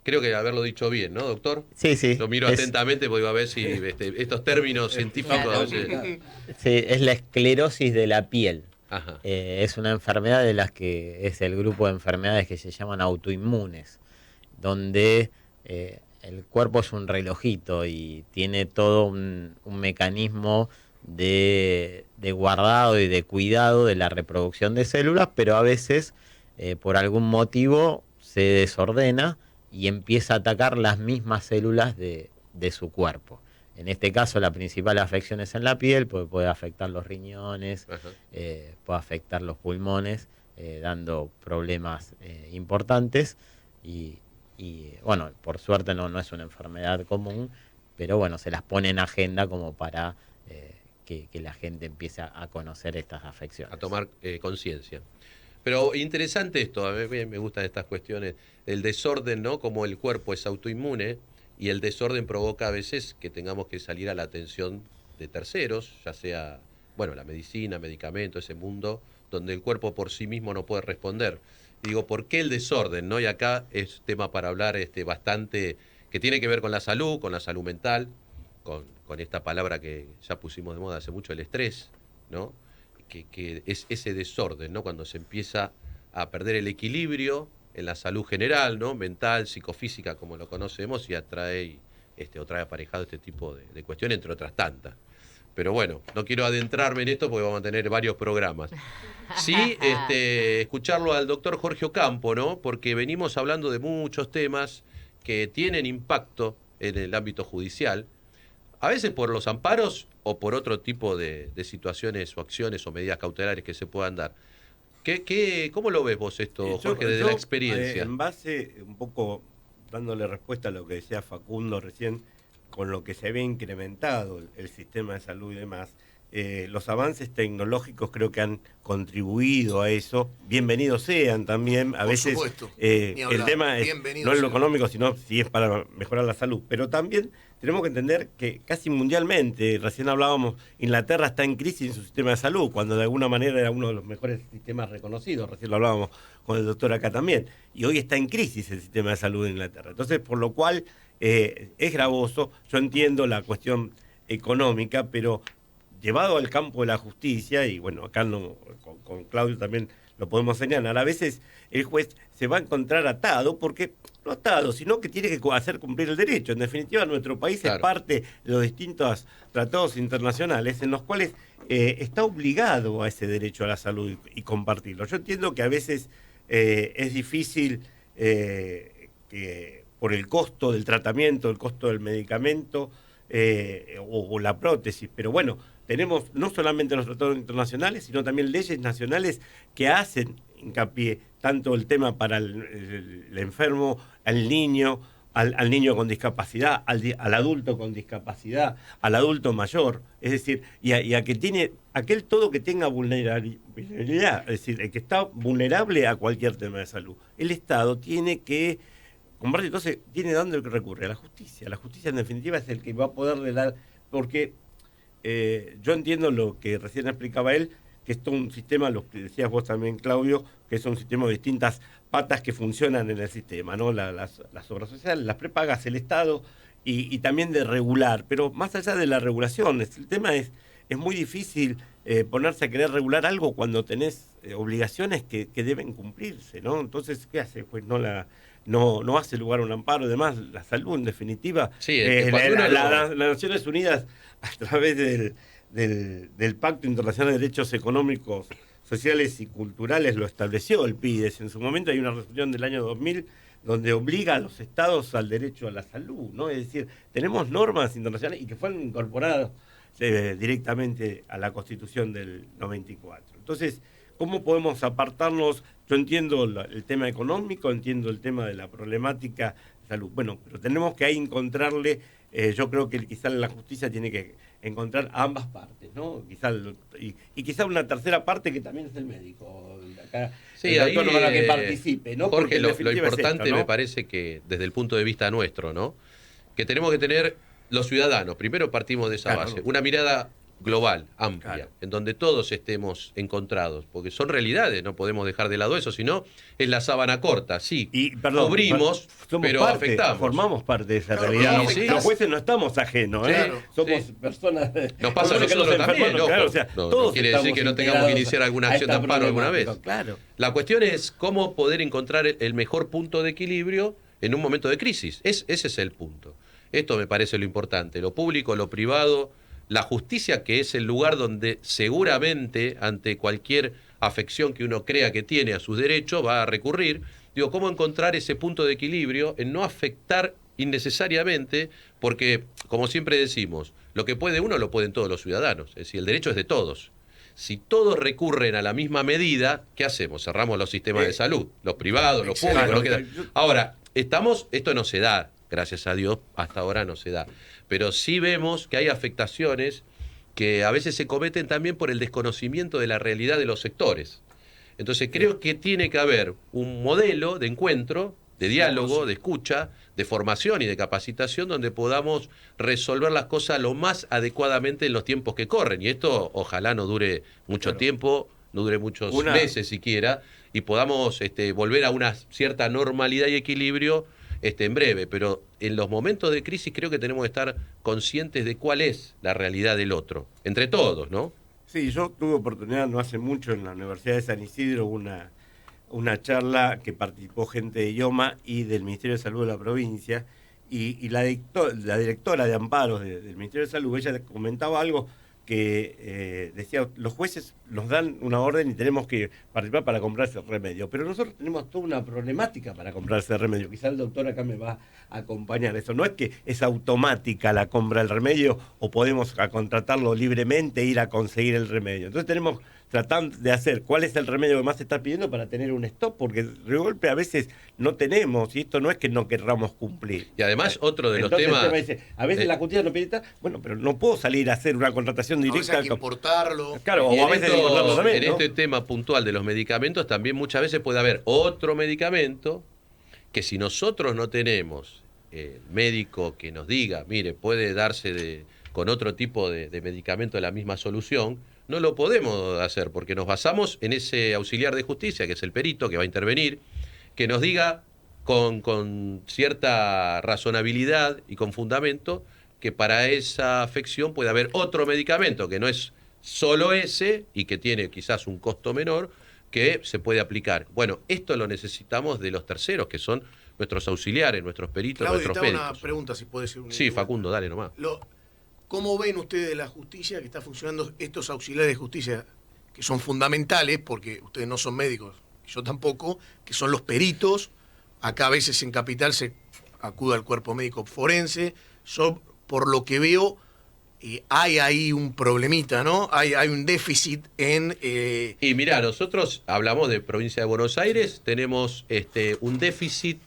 Creo que haberlo dicho bien, ¿no, doctor? Sí, sí. Lo miro atentamente porque iba a ver si estos términos científicos... Claro. Sí, es la esclerosis de la piel. Ajá. Es una enfermedad de las que es el grupo de enfermedades que se llaman autoinmunes, donde el cuerpo es un relojito y tiene todo un mecanismo de guardado y de cuidado de la reproducción de células, pero a veces por algún motivo se desordena y empieza a atacar las mismas células de su cuerpo. En este caso la principal afección es en la piel, porque puede afectar los riñones, puede afectar los pulmones, dando problemas importantes y bueno, por suerte no es una enfermedad común, pero bueno, se las pone en agenda como para que la gente empiece a conocer estas afecciones. A tomar conciencia. Pero interesante esto, a mí me gustan estas cuestiones. El desorden, ¿no? Como el cuerpo es autoinmune y el desorden provoca a veces que tengamos que salir a la atención de terceros, ya sea, bueno, la medicina, medicamentos, ese mundo donde el cuerpo por sí mismo no puede responder. Y digo, ¿por qué el desorden, no? Y acá es tema para hablar bastante, que tiene que ver con la salud mental, con esta palabra que ya pusimos de moda hace mucho, el estrés, ¿no? Que es ese desorden, ¿no? Cuando se empieza a perder el equilibrio en la salud general, ¿no? Mental, psicofísica, como lo conocemos, y trae aparejado este tipo de cuestiones, entre otras tantas. Pero bueno, no quiero adentrarme en esto porque vamos a tener varios programas. Sí, escucharlo al doctor Jorge Ocampo, ¿no? Porque venimos hablando de muchos temas que tienen impacto en el ámbito judicial, a veces por los amparos o por otro tipo de situaciones o acciones o medidas cautelares que se puedan dar. ¿Cómo lo ves vos esto, Jorge, desde la experiencia? En base, un poco dándole respuesta a lo que decía Facundo recién, con lo que se había incrementado el sistema de salud y demás, los avances tecnológicos creo que han contribuido a eso. Bienvenidos sean también. A Por veces supuesto. El tema no es lo económico, sino si es para mejorar la salud. Pero también tenemos que entender que casi mundialmente, recién hablábamos, Inglaterra está en crisis en su sistema de salud, cuando de alguna manera era uno de los mejores sistemas reconocidos. Recién lo hablábamos con el doctor acá también. Y hoy está en crisis el sistema de salud de Inglaterra. Entonces, por lo cual es gravoso. Yo entiendo la cuestión económica, pero llevado al campo de la justicia, y bueno, acá con Claudio también lo podemos señalar, a veces el juez se va a encontrar atado, porque no atado, sino que tiene que hacer cumplir el derecho. En definitiva, nuestro país es parte de los distintos tratados internacionales en los cuales está obligado a ese derecho a la salud y compartirlo. Yo entiendo que a veces es difícil que por el costo del tratamiento, el costo del medicamento o la prótesis, pero bueno, tenemos no solamente los tratados internacionales, sino también leyes nacionales que hacen hincapié tanto el tema para el enfermo, al niño con discapacidad, al adulto con discapacidad, al adulto mayor, es decir, y a que tiene aquel todo que tenga vulnerabilidad, es decir, el que está vulnerable a cualquier tema de salud. El Estado tiene que compartir, entonces tiene dónde recurre a la justicia. La justicia en definitiva es el que va a poderle dar, porque yo entiendo lo que recién explicaba él, que esto es un sistema, lo que decías vos también, Claudio, que es un sistema de distintas patas que funcionan en el sistema, ¿no? Las obras sociales, las prepagas, el Estado, y también de regular. Pero más allá de la regulación, el tema es muy difícil ponerse a querer regular algo cuando tenés obligaciones que deben cumplirse, ¿no? Entonces, ¿qué hace? Pues no hace lugar a un amparo. Además, la salud, en definitiva, sí, las Naciones Unidas, a través del Pacto Internacional de Derechos Económicos, Sociales y Culturales, lo estableció el PIDES. En su momento hay una resolución del año 2000 donde obliga a los estados al derecho a la salud, ¿no? Es decir, tenemos normas internacionales y que fueron incorporadas directamente a la Constitución del 94. Entonces, ¿cómo podemos apartarnos? Yo entiendo el tema económico, entiendo el tema de la problemática de salud. Bueno, pero tenemos que ahí encontrarle, yo creo que quizás la justicia tiene que encontrar a ambas partes, ¿no? Y quizá una tercera parte que también es el médico. Acá, sí, ahí para que participe, ¿no? Jorge, lo importante es esto, ¿no? Me parece que desde el punto de vista nuestro, ¿no? Que tenemos que tener los ciudadanos, primero partimos de esa base, una mirada global, amplia, en donde todos estemos encontrados, porque son realidades, no podemos dejar de lado eso, sino es la sábana corta, sí, cubrimos, pero afectamos. Formamos parte de esa realidad. Los jueces no estamos ajenos, somos personas. Nos pasa a nosotros también, claro, o sea, no quiere decir que no tengamos que iniciar alguna acción de amparo alguna vez. Claro. La cuestión es cómo poder encontrar el mejor punto de equilibrio en un momento de crisis. Ese es el punto. Esto me parece lo importante, lo público, lo privado, la justicia, que es el lugar donde seguramente ante cualquier afección que uno crea que tiene a sus derechos va a recurrir. Digo, ¿cómo encontrar ese punto de equilibrio en no afectar innecesariamente? Porque, como siempre decimos, lo que puede uno lo pueden todos los ciudadanos. Es decir, el derecho es de todos. Si todos recurren a la misma medida, ¿qué hacemos? Cerramos los sistemas de salud, los privados, los públicos. Ahora, esto no se da. Gracias a Dios, hasta ahora no se da. Pero sí vemos que hay afectaciones que a veces se cometen también por el desconocimiento de la realidad de los sectores. Entonces creo que tiene que haber un modelo de encuentro, de diálogo, de escucha, de formación y de capacitación donde podamos resolver las cosas lo más adecuadamente en los tiempos que corren. Y esto ojalá no dure mucho tiempo, no dure muchos meses siquiera, y podamos volver a una cierta normalidad y equilibrio en breve. Pero en los momentos de crisis creo que tenemos que estar conscientes de cuál es la realidad del otro, entre todos, ¿no? Sí, yo tuve oportunidad no hace mucho en la Universidad de San Isidro, una charla que participó gente de IOMA y del Ministerio de Salud de la provincia, y la directora de amparos del Ministerio de Salud, ella comentaba algo que decía, los jueces nos dan una orden y tenemos que participar para comprar ese remedio, pero nosotros tenemos toda una problemática para comprar ese remedio. Quizá el doctor acá me va a acompañar. Eso no es que es automática la compra del remedio o podemos contratarlo libremente e ir a conseguir el remedio. Entonces tenemos tratando de hacer cuál es el remedio que más se está pidiendo para tener un stop, porque de golpe a veces no tenemos, y esto no es que no querramos cumplir. Y además otro de entonces, los temas... Dice, a veces la justicia no pide, bueno, pero no puedo salir a hacer una contratación directa. A veces hay que importarlo. Claro, o a veces importarlo también, en ¿no? este tema puntual de los medicamentos también muchas veces puede haber otro medicamento que si nosotros no tenemos médico que nos diga, mire, puede darse con otro tipo de medicamento la misma solución, no lo podemos hacer porque nos basamos en ese auxiliar de justicia, que es el perito que va a intervenir, que nos diga con cierta razonabilidad y con fundamento que para esa afección puede haber otro medicamento que no es solo ese y que tiene quizás un costo menor que se puede aplicar. Bueno, esto lo necesitamos de los terceros, que son nuestros auxiliares, nuestros peritos, Claudio, nuestros te hago médicos. una pregunta, si puede ser. Sí, Facundo, dale nomás. ¿Cómo ven ustedes de la justicia que está funcionando estos auxiliares de justicia que son fundamentales, porque ustedes no son médicos, yo tampoco, que son los peritos? Acá a veces en Capital se acude al cuerpo médico forense. Por lo que veo, hay ahí un problemita, ¿no? Hay un déficit en... Y mirá, nosotros hablamos de provincia de Buenos Aires, tenemos un déficit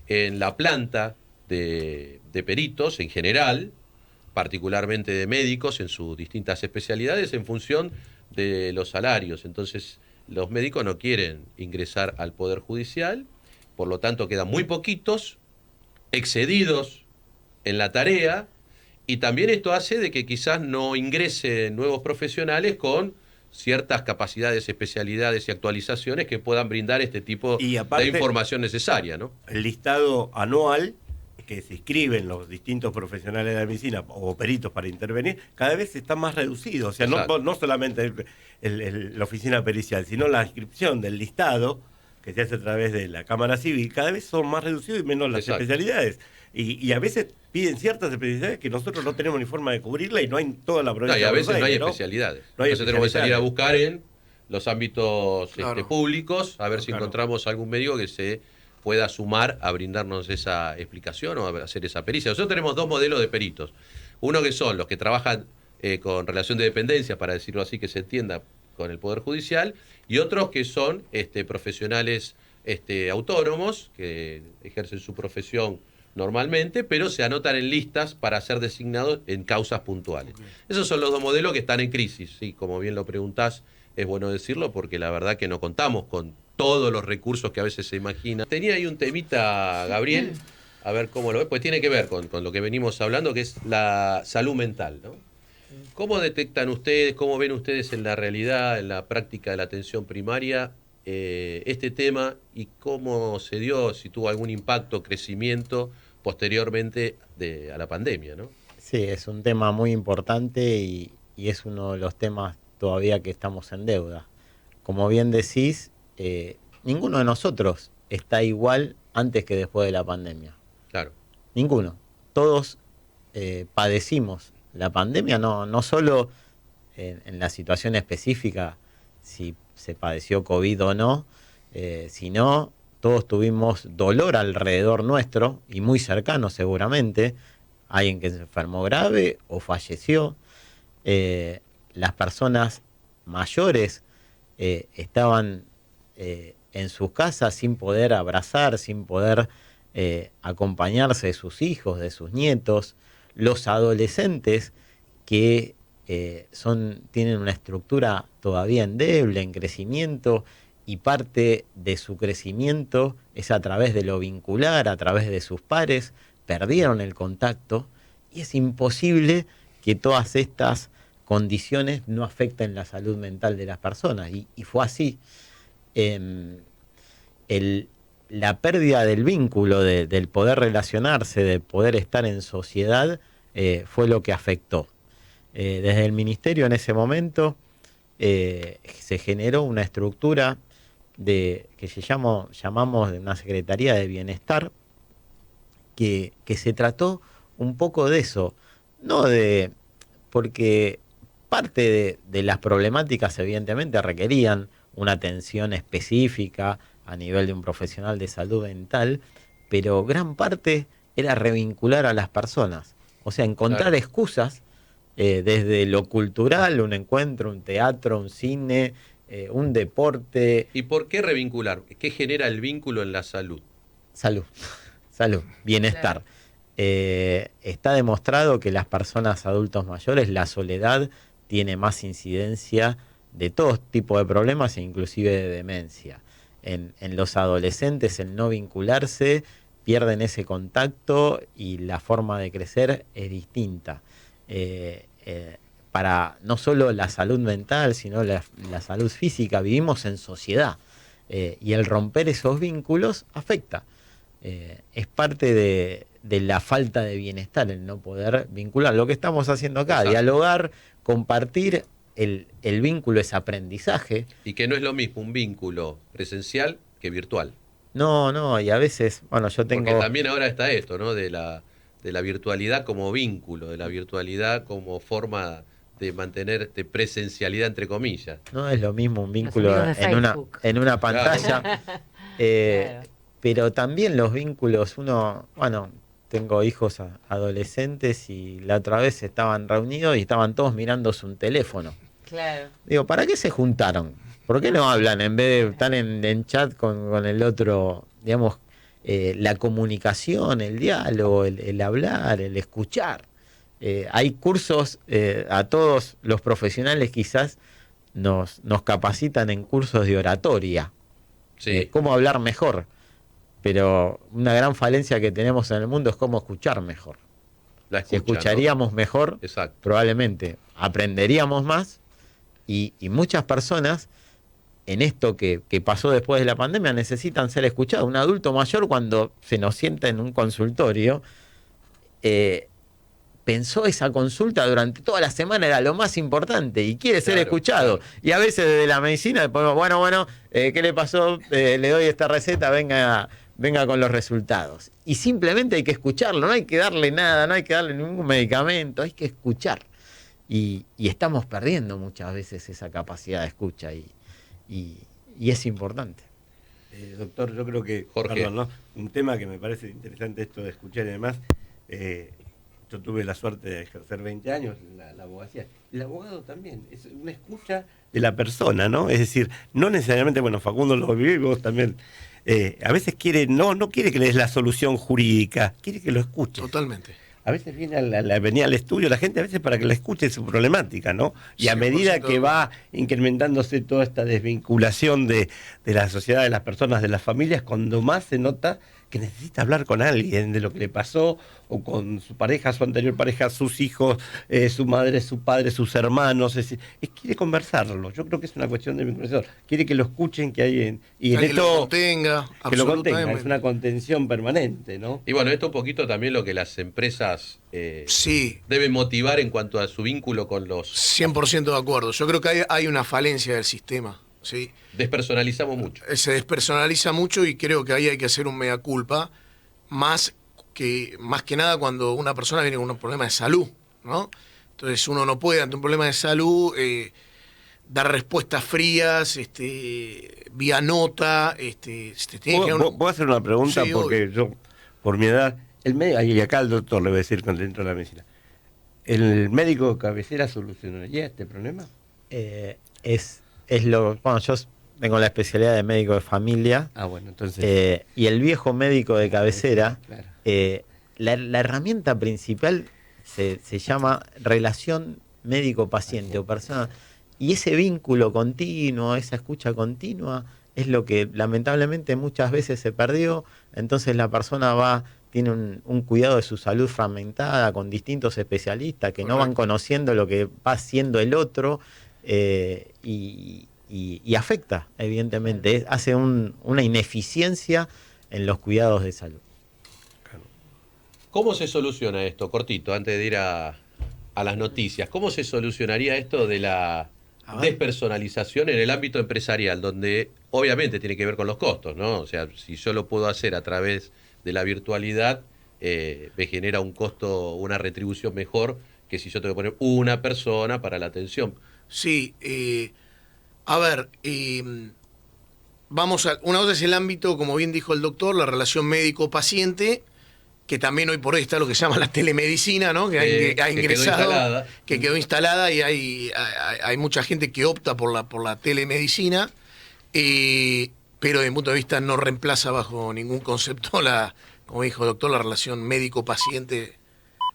en la planta de peritos en general, particularmente de médicos en sus distintas especialidades, en función de los salarios. Entonces, los médicos no quieren ingresar al Poder Judicial, por lo tanto quedan muy poquitos, excedidos en la tarea, y también esto hace de que quizás no ingresen nuevos profesionales con ciertas capacidades, especialidades y actualizaciones que puedan brindar este tipo de información necesaria, ¿no? El listado anual que se inscriben los distintos profesionales de la medicina o peritos para intervenir, cada vez está más reducido. O sea, no solamente la oficina pericial, sino la inscripción del listado que se hace a través de la Cámara Civil, cada vez son más reducidos y menos las especialidades. Y a veces piden ciertas especialidades que nosotros no tenemos ni forma de cubrirla y no hay en toda la provincia. Y a veces no hay especialidades. Entonces tenemos que salir a buscar en los ámbitos públicos, a ver si encontramos algún médico que se pueda sumar a brindarnos esa explicación o a hacer esa pericia. Nosotros tenemos dos modelos de peritos. Uno que son los que trabajan con relación de dependencia, para decirlo así, que se entienda, con el Poder Judicial, y otros que son profesionales autónomos, que ejercen su profesión normalmente, pero se anotan en listas para ser designados en causas puntuales. Esos son los dos modelos que están en crisis. Sí, como bien lo preguntás, es bueno decirlo, porque la verdad que no contamos con todos los recursos que a veces se imagina. Tenía ahí un temita, Gabriel, a ver cómo lo ves, pues tiene que ver con lo que venimos hablando, que es la salud mental, ¿no? ¿Cómo detectan ustedes, cómo ven ustedes en la realidad, en la práctica de la atención primaria, este tema y cómo se dio, si tuvo algún impacto, crecimiento posteriormente a la pandemia, ¿no? Sí, es un tema muy importante y es uno de los temas todavía que estamos en deuda. Como bien decís, ninguno de nosotros está igual antes que después de la pandemia. Claro. Ninguno. Todos padecimos la pandemia, no solo en la situación específica, si se padeció COVID o no, sino todos tuvimos dolor alrededor nuestro y muy cercano seguramente, alguien que se enfermó grave o falleció. Las personas mayores estaban en sus casas sin poder abrazar, sin poder acompañarse de sus hijos, de sus nietos. Los adolescentes que tienen una estructura todavía endeble, en crecimiento, y parte de su crecimiento es a través de lo vincular, a través de sus pares, perdieron el contacto, y es imposible que todas estas condiciones no afecten la salud mental de las personas, y fue así. La pérdida del vínculo, del poder relacionarse, de poder estar en sociedad, fue lo que afectó. Desde el ministerio en ese momento se generó una estructura que llamamos de una Secretaría de Bienestar, que se trató un poco de eso, porque parte de las problemáticas evidentemente requerían una atención específica a nivel de un profesional de salud mental, pero gran parte era revincular a las personas, o sea, encontrar excusas desde lo cultural, un encuentro, un teatro, un cine, un deporte. ¿Y por qué revincular? ¿Qué genera el vínculo en la salud? Salud, bienestar. Está demostrado que las personas adultos mayores, la soledad tiene más incidencia de todo tipo de problemas e inclusive de demencia. En los adolescentes, el no vincularse, pierden ese contacto y la forma de crecer es distinta. Para no solo la salud mental, sino la salud física, vivimos en sociedad, y el romper esos vínculos afecta. Es parte de la falta de bienestar, el no poder vincular. Lo que estamos haciendo acá, exacto, dialogar, compartir, el vínculo es aprendizaje. Y que no es lo mismo un vínculo presencial que virtual. No, y a veces, bueno, yo tengo... Porque también ahora está esto, ¿no? De la virtualidad como vínculo, de la virtualidad como forma de mantener presencialidad, entre comillas. No es lo mismo un vínculo en una pantalla. Claro. Claro. Pero también los vínculos, tengo hijos adolescentes y la otra vez estaban reunidos y estaban todos mirándose un teléfono. Claro. Digo, ¿para qué se juntaron? ¿Por qué no hablan en vez de estar en chat con el otro? Digamos, la comunicación, el diálogo, el hablar, el escuchar. Hay cursos, a todos los profesionales quizás nos capacitan en cursos de oratoria. Sí. Cómo hablar mejor. Pero una gran falencia que tenemos en el mundo es cómo escuchar mejor. Si escucharíamos mejor, exacto, probablemente aprenderíamos más, y muchas personas en esto que pasó después de la pandemia necesitan ser escuchados. Un adulto mayor, cuando se nos sienta en un consultorio, pensó esa consulta durante toda la semana era lo más importante y quiere ser escuchado. Claro. Y a veces desde la medicina ponemos, ¿qué le pasó? Le doy esta receta, venga con los resultados. Y simplemente hay que escucharlo, no hay que darle nada, no hay que darle ningún medicamento, hay que escuchar. Y estamos perdiendo muchas veces esa capacidad de escucha y es importante. Doctor, yo creo que, perdón, ¿no? Un tema que me parece interesante esto de escuchar y demás, yo tuve la suerte de ejercer 20 años la abogacía. El abogado también, es una escucha de la persona, ¿no? Es decir, no necesariamente, Facundo lo vive y vos también. A veces no quiere que le des la solución jurídica, quiere que lo escuches. Totalmente. A veces venía al estudio la gente, a veces para que la escuche su problemática, ¿no? Y a medida que va incrementándose toda esta desvinculación de la sociedad, de las personas, de las familias, cuando más se nota que necesita hablar con alguien de lo que le pasó, o con su pareja, su anterior pareja, sus hijos, su madre, su padre, sus hermanos. Quiere conversarlo. Yo creo que es una cuestión de vinculación. Quiere que lo escuchen, que hay y en esto lo contenga, que lo contenga. Es una contención permanente, ¿no? Y esto un poquito también lo que las empresas sí, deben motivar en cuanto a su vínculo con los... 100% de acuerdo. Yo creo que hay una falencia del sistema. ¿Sí? Despersonalizamos mucho. Se despersonaliza mucho y creo que ahí hay que hacer un mea culpa, más que nada cuando una persona viene con un problema de salud, ¿no? Entonces uno no puede, ante un problema de salud, dar respuestas frías, vía nota. ¿Puedo hacer una pregunta? Sí, porque obvio. Yo, por mi edad, y acá el doctor le voy a decir dentro de la medicina, ¿el médico de cabecera solucionaría este problema? Yo tengo la especialidad de médico de familia. Entonces... y el viejo médico de cabecera, claro. La herramienta principal se llama relación médico-paciente o persona, y ese vínculo continuo, esa escucha continua, es lo que lamentablemente muchas veces se perdió. Entonces la persona tiene un cuidado de su salud fragmentada con distintos especialistas que no van conociendo lo que va haciendo el otro, y afecta, evidentemente, hace una ineficiencia en los cuidados de salud. ¿Cómo se soluciona esto? Cortito, antes de ir a las noticias. ¿Cómo se solucionaría esto de la despersonalización en el ámbito empresarial, donde obviamente tiene que ver con los costos, ¿no? O sea, si yo lo puedo hacer a través de la virtualidad, me genera un costo, una retribución mejor que si yo tengo que poner una persona para la atención. Sí, vamos a... Una cosa es el ámbito, como bien dijo el doctor, la relación médico-paciente, que también hoy por hoy está lo que se llama la telemedicina, ¿no? Que ha ingresado, que quedó instalada y hay mucha gente que opta por la telemedicina, pero desde mi punto de vista no reemplaza bajo ningún concepto como dijo el doctor, la relación médico-paciente,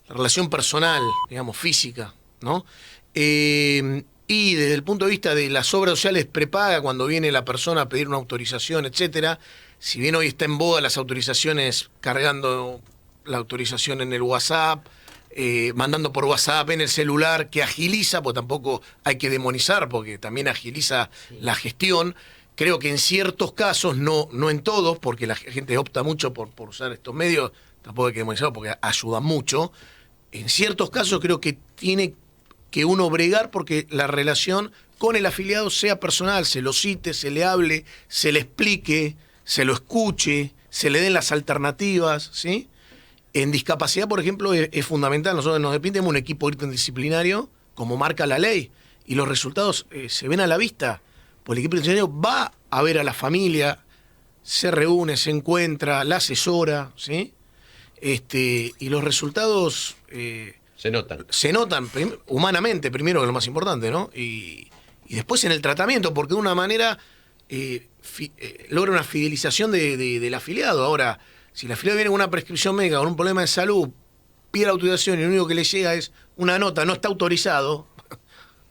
la relación personal, digamos, física, ¿no? Y desde el punto de vista de las obras sociales prepaga, cuando viene la persona a pedir una autorización, etcétera, si bien hoy está en boga las autorizaciones cargando la autorización en el WhatsApp, mandando por WhatsApp en el celular, que agiliza, pues tampoco hay que demonizar, porque también agiliza la gestión. Creo que en ciertos casos, no en todos, porque la gente opta mucho por usar estos medios, tampoco hay que demonizarlo porque ayudan mucho. En ciertos casos creo que tiene que uno bregar porque la relación con el afiliado sea personal, se lo cite, se le hable, se le explique, se lo escuche, se le den las alternativas, ¿sí? En discapacidad, por ejemplo, es fundamental. Nosotros nos dependemos un equipo interdisciplinario, como marca la ley, y los resultados se ven a la vista. Pues el equipo interdisciplinario va a ver a la familia, se reúne, se encuentra, la asesora, ¿sí? Y los resultados se notan. Se notan humanamente, primero, que es lo más importante, ¿no? Y después en el tratamiento, porque de una manera logra una fidelización del afiliado. Ahora, si el afiliado viene con una prescripción médica, con un problema de salud, pide la autorización y lo único que le llega es una nota, no está autorizado.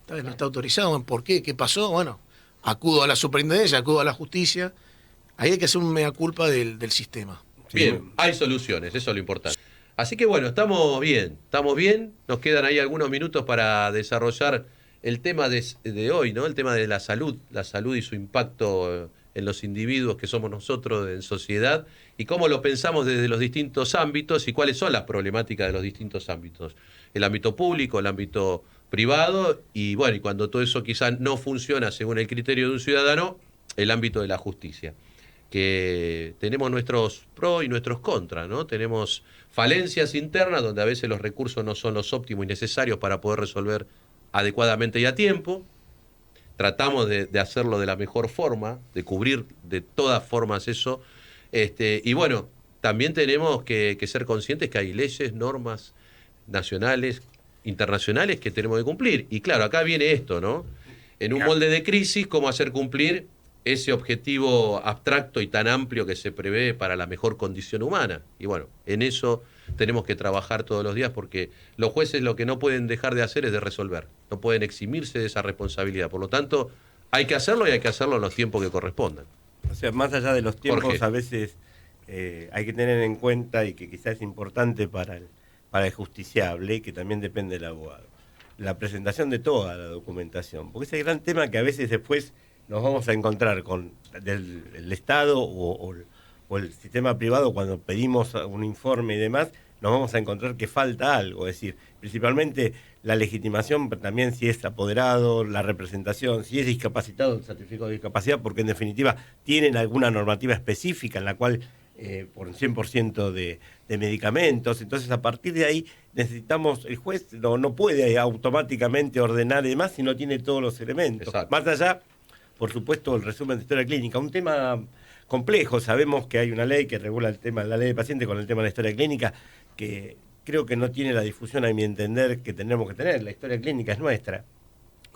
Tal vez no está autorizado, ¿por qué? ¿Qué pasó? Bueno, acudo a la superintendencia, acudo a la justicia. Ahí hay que hacer un mea culpa del sistema. Bien, hay soluciones, eso es lo importante. Así que bueno, estamos bien. Nos quedan ahí algunos minutos para desarrollar el tema de hoy, ¿no? El tema de la salud y su impacto en los individuos que somos nosotros en sociedad, y cómo lo pensamos desde los distintos ámbitos y cuáles son las problemáticas de los distintos ámbitos. El ámbito público, el ámbito privado, y bueno, y cuando todo eso quizás no funciona según el criterio de un ciudadano, el ámbito de la justicia. Que tenemos nuestros pros y nuestros contras, ¿no? Tenemos falencias internas donde a veces los recursos no son los óptimos y necesarios para poder resolver adecuadamente y a tiempo. Tratamos de hacerlo de la mejor forma, de cubrir de todas formas eso. Y bueno, también tenemos que ser conscientes que hay leyes, normas nacionales, internacionales que tenemos que cumplir. Y claro, acá viene esto, ¿no? En un molde de crisis, ¿cómo hacer cumplir ese objetivo abstracto y tan amplio que se prevé para la mejor condición humana? Y bueno, en eso tenemos que trabajar todos los días, porque los jueces lo que no pueden dejar de hacer es de resolver, no pueden eximirse de esa responsabilidad. Por lo tanto, hay que hacerlo, y hay que hacerlo en los tiempos que correspondan. O sea, más allá de los tiempos, Jorge, a veces hay que tener en cuenta, y que quizás es importante para el justiciable, y que también depende del abogado, la presentación de toda la documentación, porque es el gran tema que a veces después nos vamos a encontrar con el Estado o el sistema privado. Cuando pedimos un informe y demás, nos vamos a encontrar que falta algo, es decir, principalmente la legitimación, pero también si es apoderado, la representación, si es discapacitado, el certificado de discapacidad, porque en definitiva tienen alguna normativa específica en la cual por 100% de medicamentos. Entonces, a partir de ahí necesitamos, el juez no puede automáticamente ordenar y demás si no tiene todos los elementos. Exacto. Más allá, por supuesto, el resumen de historia clínica, un tema complejo. Sabemos que hay una ley que regula el tema, la ley de paciente, con el tema de la historia clínica, que creo que no tiene la difusión, a mi entender, que tenemos que tener. La historia clínica es nuestra.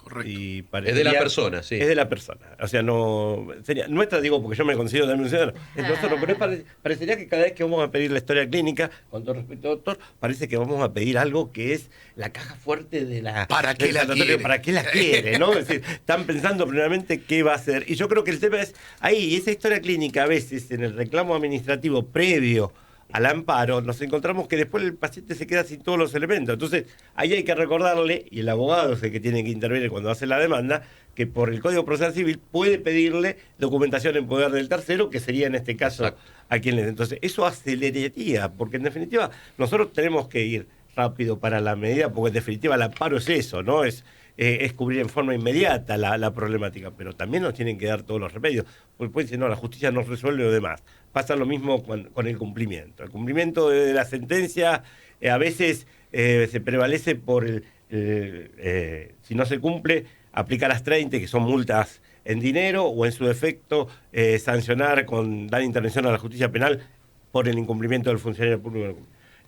Correcto. Y Es de la persona, sí. Es de la persona. O sea, no. Sería, nuestra, digo, porque yo me considero también un ciudadano. Es nosotros, pero parecería que cada vez que vamos a pedir la historia clínica, con todo respeto, doctor, parece que vamos a pedir algo que es la caja fuerte de la. ¿Para qué la quiere? ¿Para qué la quiere? ¿No? Es decir, están pensando primeramente qué va a hacer. Y yo creo que el tema es ahí, esa historia clínica, a veces, en el reclamo administrativo previo al amparo, nos encontramos que después el paciente se queda sin todos los elementos. Entonces, ahí hay que recordarle, y el abogado es el que tiene que intervenir cuando hace la demanda, que por el Código Procesal Civil puede pedirle documentación en poder del tercero, que sería en este caso Exacto. a quien le... Entonces, eso aceleraría, porque en definitiva nosotros tenemos que ir rápido para la medida, porque en definitiva el amparo es eso, ¿no? Es cubrir en forma inmediata la problemática, pero también nos tienen que dar todos los remedios. Porque pueden decir, no, la justicia no resuelve lo demás. Pasa lo mismo con el cumplimiento. El cumplimiento de la sentencia a veces se prevalece por si no se cumple, aplicar las 30, que son multas en dinero, o en su defecto sancionar con dar intervención a la justicia penal por el incumplimiento del funcionario público.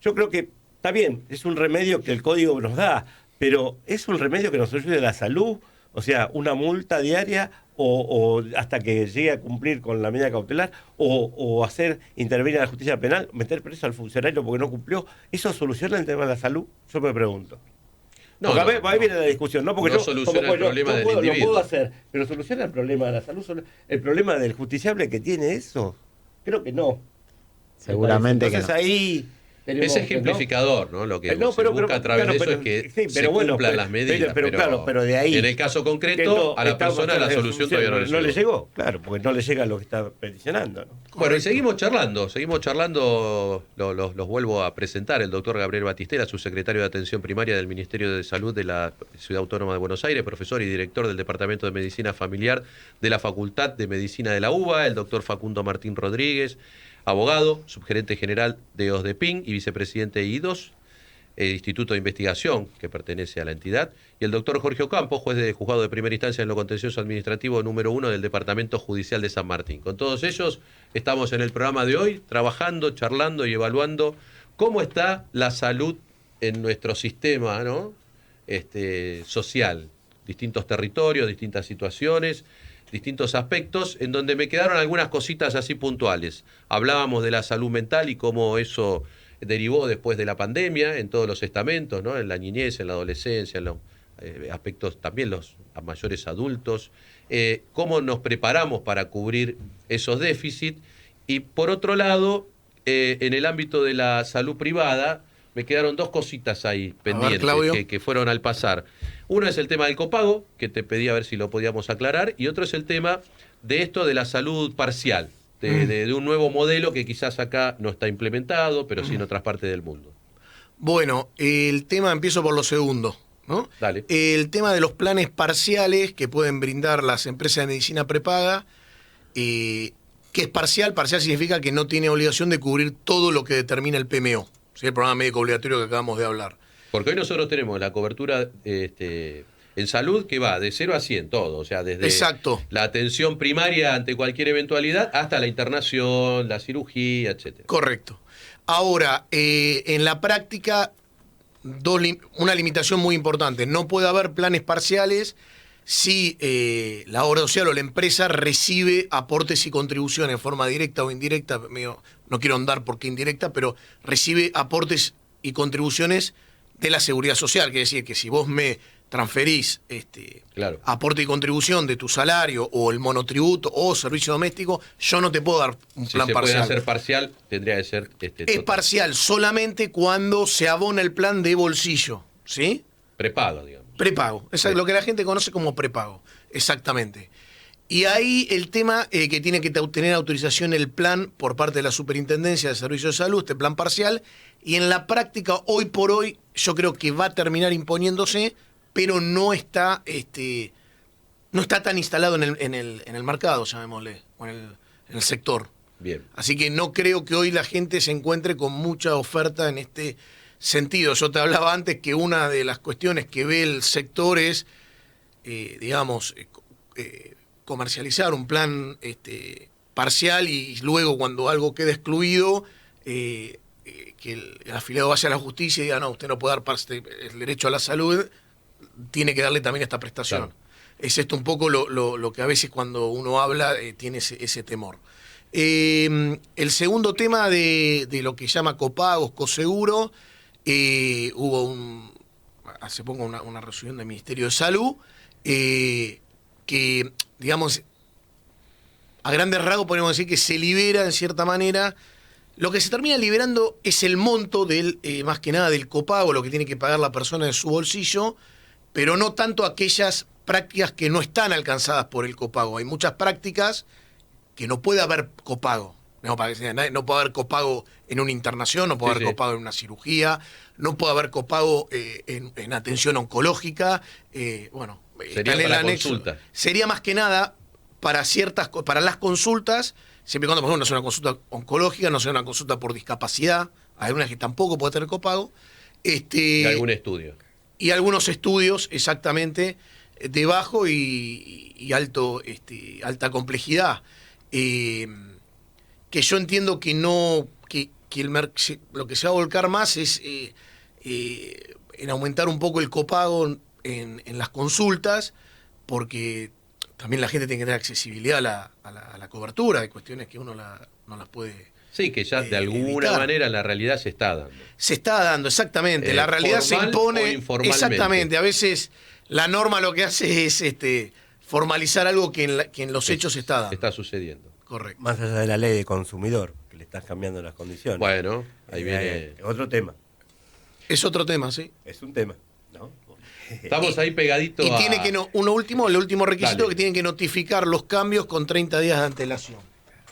Yo creo que está bien, es un remedio que el código nos da, pero es un remedio que nos ayude a la salud, o sea, una multa diaria o hasta que llegue a cumplir con la medida cautelar, o hacer intervenir a la justicia penal, meter preso al funcionario porque no cumplió. ¿Eso soluciona el tema de la salud? Yo me pregunto. No, porque no, ahí viene la discusión, ¿no? Porque no soluciona el problema del individuo. Lo puedo hacer, pero ¿soluciona el problema de la salud? ¿El problema del justiciable que tiene eso? Creo que no. Seguramente Entonces, que no. ahí... Es ejemplificador, ¿no? Lo que se busca a través de eso es que sí, se cumplan las medidas. Pero de ahí... En el caso concreto, a la persona la solución todavía no le llegó. Claro, porque no le llega lo que está peticionando, ¿no? Bueno, y seguimos charlando, los vuelvo a presentar, el doctor Gabriel Batistela, subsecretario de Atención Primaria del Ministerio de Salud de la Ciudad Autónoma de Buenos Aires, profesor y director del Departamento de Medicina Familiar de la Facultad de Medicina de la UBA, el doctor Facundo Martín Rodríguez, abogado, subgerente general de OSDEPIN y vicepresidente de I2, el Instituto de Investigación que pertenece a la entidad, y el doctor Jorge Ocampo, juez de juzgado de primera instancia en lo contencioso administrativo número 1 del Departamento Judicial de San Martín. Con todos ellos estamos en el programa de hoy trabajando, charlando y evaluando cómo está la salud en nuestro sistema, ¿no? Social, distintos territorios, distintas situaciones, distintos aspectos, en donde me quedaron algunas cositas así puntuales. Hablábamos de la salud mental y cómo eso derivó después de la pandemia en todos los estamentos, ¿no? En la niñez, en la adolescencia, en los aspectos también los mayores adultos, cómo nos preparamos para cubrir esos déficits. Y por otro lado, en el ámbito de la salud privada, me quedaron dos cositas ahí pendientes que fueron al pasar. Uno es el tema del copago, que te pedí a ver si lo podíamos aclarar, y otro es el tema de esto de la salud parcial, de un nuevo modelo que quizás acá no está implementado, pero sí en otras partes del mundo. Bueno, el tema, empiezo por lo segundo, ¿no? Dale. El tema de los planes parciales que pueden brindar las empresas de medicina prepaga, que es parcial significa que no tiene obligación de cubrir todo lo que determina el PMO, ¿sí? El programa médico obligatorio que acabamos de hablar. Porque hoy nosotros tenemos la cobertura en salud que va de 0 a 100, todo. O sea, desde Exacto. La atención primaria ante cualquier eventualidad hasta la internación, la cirugía, etcétera. Correcto. Ahora, en la práctica, una limitación muy importante. No puede haber planes parciales si la obra social o la empresa recibe aportes y contribuciones en forma directa o indirecta. No quiero andar por qué indirecta, pero recibe aportes y contribuciones de la seguridad social, quiere decir que si vos me transferís claro, aporte y contribución de tu salario o el monotributo o servicio doméstico, yo no te puedo dar un plan parcial. Si se puede hacer parcial, tendría que ser es total. parcial solamente cuando se abona el plan de bolsillo, ¿sí? Prepago, digamos. Prepago, es lo que la gente conoce como prepago, exactamente. Y ahí el tema que tiene que tener autorización el plan por parte de la Superintendencia de Servicios de Salud, este plan parcial, y en la práctica, hoy por hoy, yo creo que va a terminar imponiéndose, pero no está tan instalado en el mercado, llamémosle, o en el sector. Bien. Así que no creo que hoy la gente se encuentre con mucha oferta en este sentido. Yo te hablaba antes que una de las cuestiones que ve el sector es, comercializar un plan parcial y luego cuando algo queda excluido, que el afiliado vaya a la justicia y diga, no, usted no puede dar el derecho a la salud, tiene que darle también esta prestación. Claro. Es esto un poco lo que a veces cuando uno habla tiene ese temor. El segundo tema de lo que llama copagos, coseguro, hubo hace poco una resolución del Ministerio de Salud que, digamos, a grandes rasgos podemos decir que se libera en cierta manera. Lo que se termina liberando es el monto más que nada del copago, lo que tiene que pagar la persona de su bolsillo, pero no tanto aquellas prácticas que no están alcanzadas por el copago. Hay muchas prácticas que no puede haber copago. No puede haber copago en una internación, no puede haber copago en una cirugía, no puede haber copago en atención oncológica. Sería está en el para anexo. consulta. Sería más que nada para para las consultas, siempre y cuando, por ejemplo, no sea una consulta oncológica, no sea una consulta por discapacidad, hay algunas que tampoco puede tener copago. Y algún estudio. Y algunos estudios, exactamente, de bajo y alta complejidad. Que yo entiendo que no que lo que se va a volcar más es en aumentar un poco el copago en las consultas, porque también la gente tiene que tener accesibilidad a la cobertura de cuestiones que uno no las puede. Sí, que ya de alguna evitar. manera en la realidad se está dando. Se está dando, exactamente. La realidad se formal impone. o informalmente. Exactamente. A veces la norma lo que hace es formalizar algo que en los hechos se está dando. Está sucediendo. Correcto. Más allá de la ley de consumidor, que le estás cambiando las condiciones. Bueno, ahí viene. Otro tema. Es otro tema, sí. Es un tema, ¿no? Estamos ahí pegaditos Y tiene que el último requisito, Dale. que tienen que notificar los cambios con 30 días de antelación.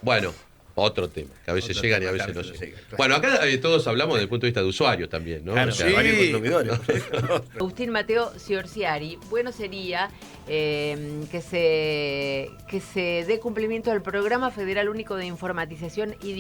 Bueno, otro tema, que a veces Otro llegan tema, y a veces claro, no sí, llegan. claro. Bueno, acá todos hablamos desde el punto de vista de usuarios también, ¿no? Claro, O sea, sí. varios consumidores. por eso. Agustín Mateo Ciorciari, bueno sería que se dé cumplimiento al Programa Federal Único de Informatización y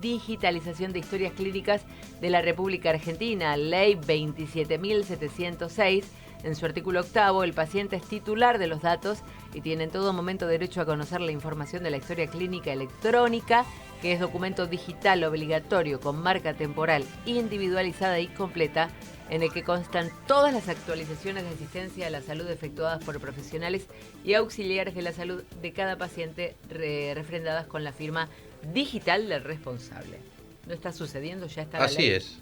Digitalización de Historias Clínicas de la República Argentina, Ley 27.706. En su artículo 8, el paciente es titular de los datos y tiene en todo momento derecho a conocer la información de la historia clínica electrónica, que es documento digital obligatorio con marca temporal individualizada y completa, en el que constan todas las actualizaciones de asistencia a la salud efectuadas por profesionales y auxiliares de la salud de cada paciente, refrendadas con la firma digital del responsable. ¿No está sucediendo? ¿Ya está la Así ley? es.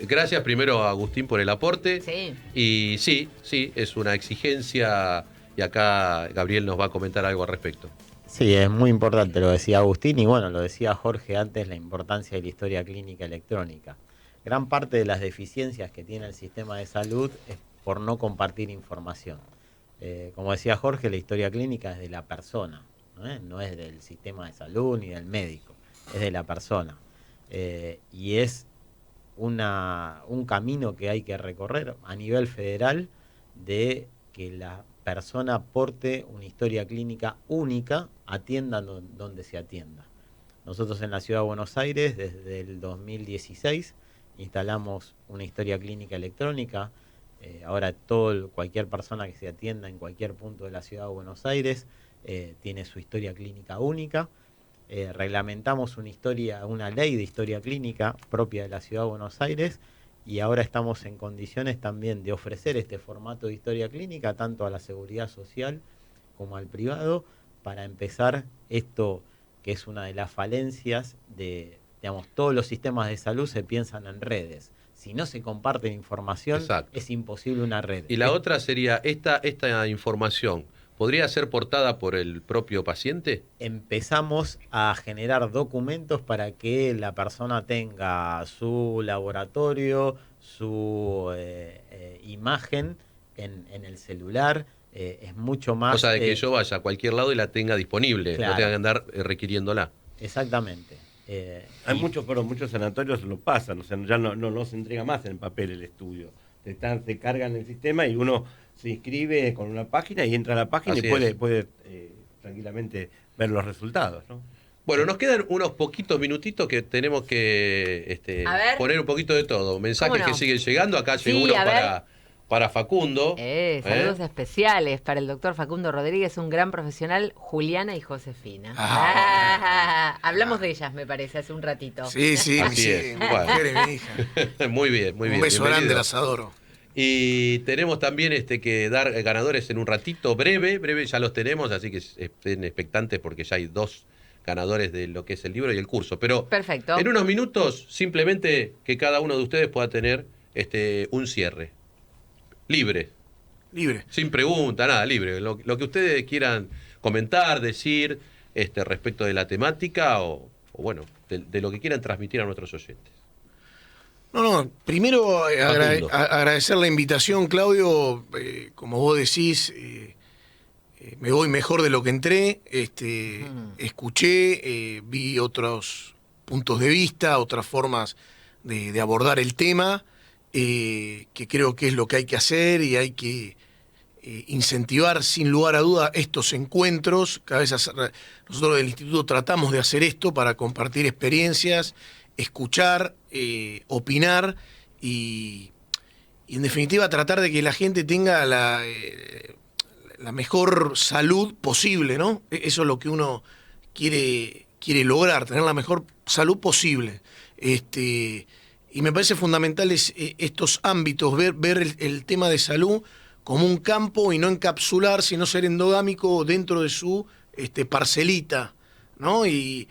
Gracias primero a Agustín por el aporte. Sí. Y sí, es una exigencia y acá Gabriel nos va a comentar algo al respecto. Sí, es muy importante, lo decía Agustín y bueno, lo decía Jorge antes, la importancia de la historia clínica electrónica. Gran parte de las deficiencias que tiene el sistema de salud es por no compartir información. Como decía Jorge, la historia clínica es de la persona, no es del sistema de salud ni del médico, es de la persona. Y es un camino que hay que recorrer a nivel federal de que la persona aporte una historia clínica única, atienda donde se atienda. Nosotros en la Ciudad de Buenos Aires, desde el 2016, instalamos una historia clínica electrónica. Ahora cualquier persona que se atienda en cualquier punto de la Ciudad de Buenos Aires tiene su historia clínica única. Reglamentamos una ley de historia clínica propia de la Ciudad de Buenos Aires y ahora estamos en condiciones también de ofrecer este formato de historia clínica tanto a la seguridad social como al privado, para empezar esto que es una de las falencias de, digamos, todos los sistemas de salud se piensan en redes. Si no se comparten información, Exacto. es imposible una red. Y la otra sería, esta información, ¿podría ser portada por el propio paciente? Empezamos a generar documentos para que la persona tenga su laboratorio, su imagen en el celular. Es mucho más... O sea, de que yo vaya a cualquier lado y la tenga disponible, Claro. no tenga que andar requiriéndola. Exactamente. Hay muchos sanatorios lo pasan, o sea, ya no se entrega más en papel el estudio. Te cargan el sistema y uno se inscribe con una página y entra a la página Así y puede tranquilamente ver los resultados, ¿no? Bueno, nos quedan unos poquitos minutitos que tenemos que A ver. poner un poquito de todo. Mensajes ¿Cómo no? que siguen llegando. Acá Sí, llegó uno a ver. para Facundo. Saludos especiales para el doctor Facundo Rodríguez, un gran profesional, Juliana y Josefina. Hablamos de ellas, me parece, hace un ratito. Sí, Así sí, es. mi Bueno. mujer y mi hija. Muy bien, muy bien. Un beso Bienvenido. grande, las adoro. Y tenemos también que dar ganadores en un ratito, breve, ya los tenemos, así que estén expectantes porque ya hay 2 ganadores de lo que es el libro y el curso. Pero Perfecto. en unos minutos, simplemente que cada uno de ustedes pueda tener un cierre. Libre. Libre. Sin pregunta, nada, libre. Lo que ustedes quieran comentar, decir respecto de la temática o bueno, de lo que quieran transmitir a nuestros oyentes. No, primero agradecer la invitación, Claudio. Como vos decís, me voy mejor de lo que entré. Escuché, vi otros puntos de vista, otras formas de abordar el tema, que creo que es lo que hay que hacer y hay que incentivar sin lugar a duda estos encuentros. Cada vez nosotros del Instituto tratamos de hacer esto para compartir experiencias, escuchar, opinar y en definitiva tratar de que la gente tenga la mejor salud posible, ¿no? Eso es lo que uno quiere lograr, tener la mejor salud posible. Y me parece fundamental estos ámbitos, ver el tema de salud como un campo y no encapsular, sino ser endogámico dentro de su parcelita, ¿no? Y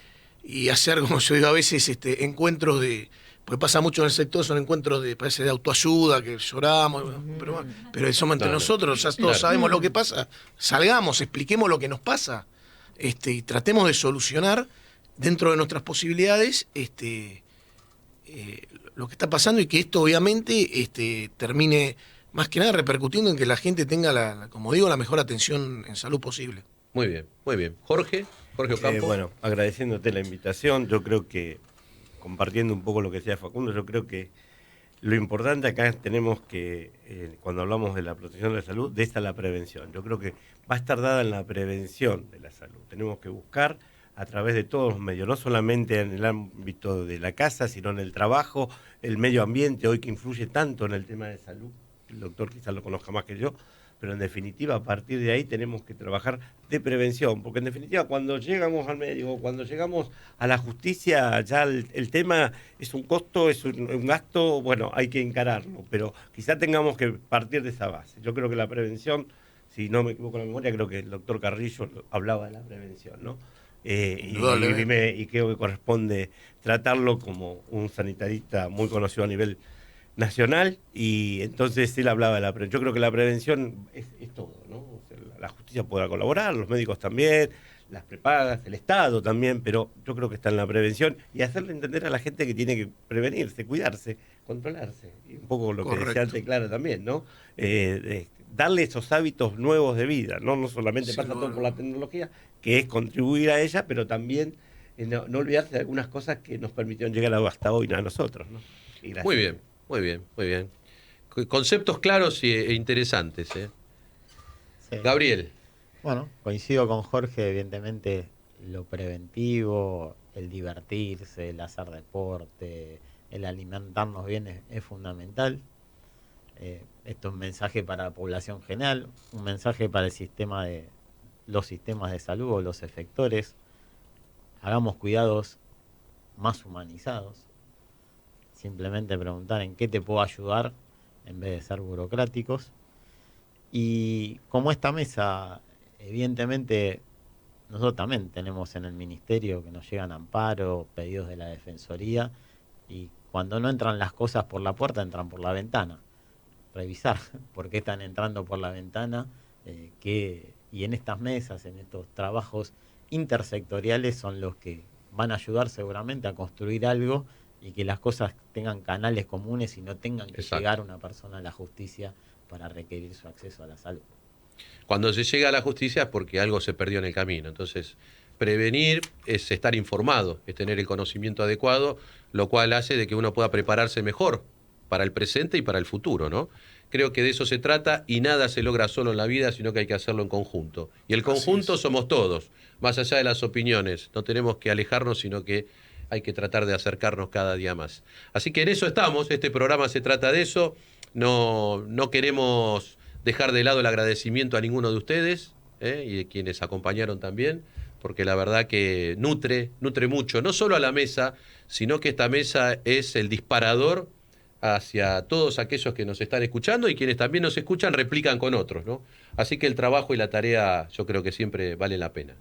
hacer, como yo digo a veces, encuentros pues pasa mucho en el sector, son encuentros parece de autoayuda, que lloramos, pero somos entre nosotros, ya todos sabemos lo que pasa, salgamos, expliquemos lo que nos pasa, y tratemos de solucionar dentro de nuestras posibilidades lo que está pasando y que esto obviamente termine más que nada repercutiendo en que la gente tenga, como digo, la mejor atención en salud posible. Muy bien, muy bien. Jorge Ocampo. Bueno, agradeciéndote la invitación, yo creo que, compartiendo un poco lo que decía Facundo, yo creo que lo importante acá tenemos que, cuando hablamos de la protección de la salud, de esta la prevención. Yo creo que va a estar dada en la prevención de la salud. Tenemos que buscar a través de todos los medios, no solamente en el ámbito de la casa, sino en el trabajo, el medio ambiente, hoy que influye tanto en el tema de salud. El doctor quizás lo conozca más que yo, pero en definitiva a partir de ahí tenemos que trabajar de prevención, porque en definitiva cuando llegamos al médico, cuando llegamos a la justicia, ya el tema es un costo, es un gasto, bueno, hay que encararlo, pero quizás tengamos que partir de esa base. Yo creo que la prevención, si no me equivoco en la memoria, creo que el doctor Carrillo hablaba de la prevención, ¿no? Y creo que corresponde tratarlo como un sanitarista muy conocido a nivel nacional, y entonces él hablaba de la prevención. Yo creo que la prevención es todo, ¿no? O sea, la justicia podrá colaborar, los médicos también, las prepagas, el Estado también, pero yo creo que está en la prevención y hacerle entender a la gente que tiene que prevenirse, cuidarse, controlarse, y un poco lo que decía antes Clara también, ¿no? Darle esos hábitos nuevos de vida, ¿no? No solamente pasa todo por la tecnología, que es contribuir a ella, pero también no olvidarse de algunas cosas que nos permitieron llegar hasta hoy a nosotros, ¿no? Muy bien. Muy bien, muy bien. Conceptos claros e interesantes, ¿eh? Sí. Gabriel. Bueno, coincido con Jorge, evidentemente lo preventivo, el divertirse, el hacer deporte, el alimentarnos bien es fundamental. Esto es un mensaje para la población general, un mensaje para los sistemas de salud o los efectores. Hagamos cuidados más humanizados. Simplemente preguntar en qué te puedo ayudar en vez de ser burocráticos. Y como esta mesa, evidentemente, nosotros también tenemos en el ministerio que nos llegan amparos, pedidos de la Defensoría, y cuando no entran las cosas por la puerta, entran por la ventana. Revisar por qué están entrando por la ventana, y en estas mesas, en estos trabajos intersectoriales son los que van a ayudar seguramente a construir algo y que las cosas tengan canales comunes y no tengan que llegar una persona a la justicia para requerir su acceso a la salud. Cuando se llega a la justicia es porque algo se perdió en el camino. Entonces, prevenir es estar informado, es tener el conocimiento adecuado, lo cual hace de que uno pueda prepararse mejor para el presente y para el futuro, ¿no? Creo que de eso se trata y nada se logra solo en la vida, sino que hay que hacerlo en conjunto. Y el conjunto somos todos, más allá de las opiniones. No tenemos que alejarnos, sino que hay que tratar de acercarnos cada día más. Así que en eso estamos, este programa se trata de eso. No queremos dejar de lado el agradecimiento a ninguno de ustedes y de quienes acompañaron también, porque la verdad que nutre mucho, no solo a la mesa, sino que esta mesa es el disparador hacia todos aquellos que nos están escuchando y quienes también nos escuchan replican con otros, ¿no? Así que el trabajo y la tarea yo creo que siempre vale la pena.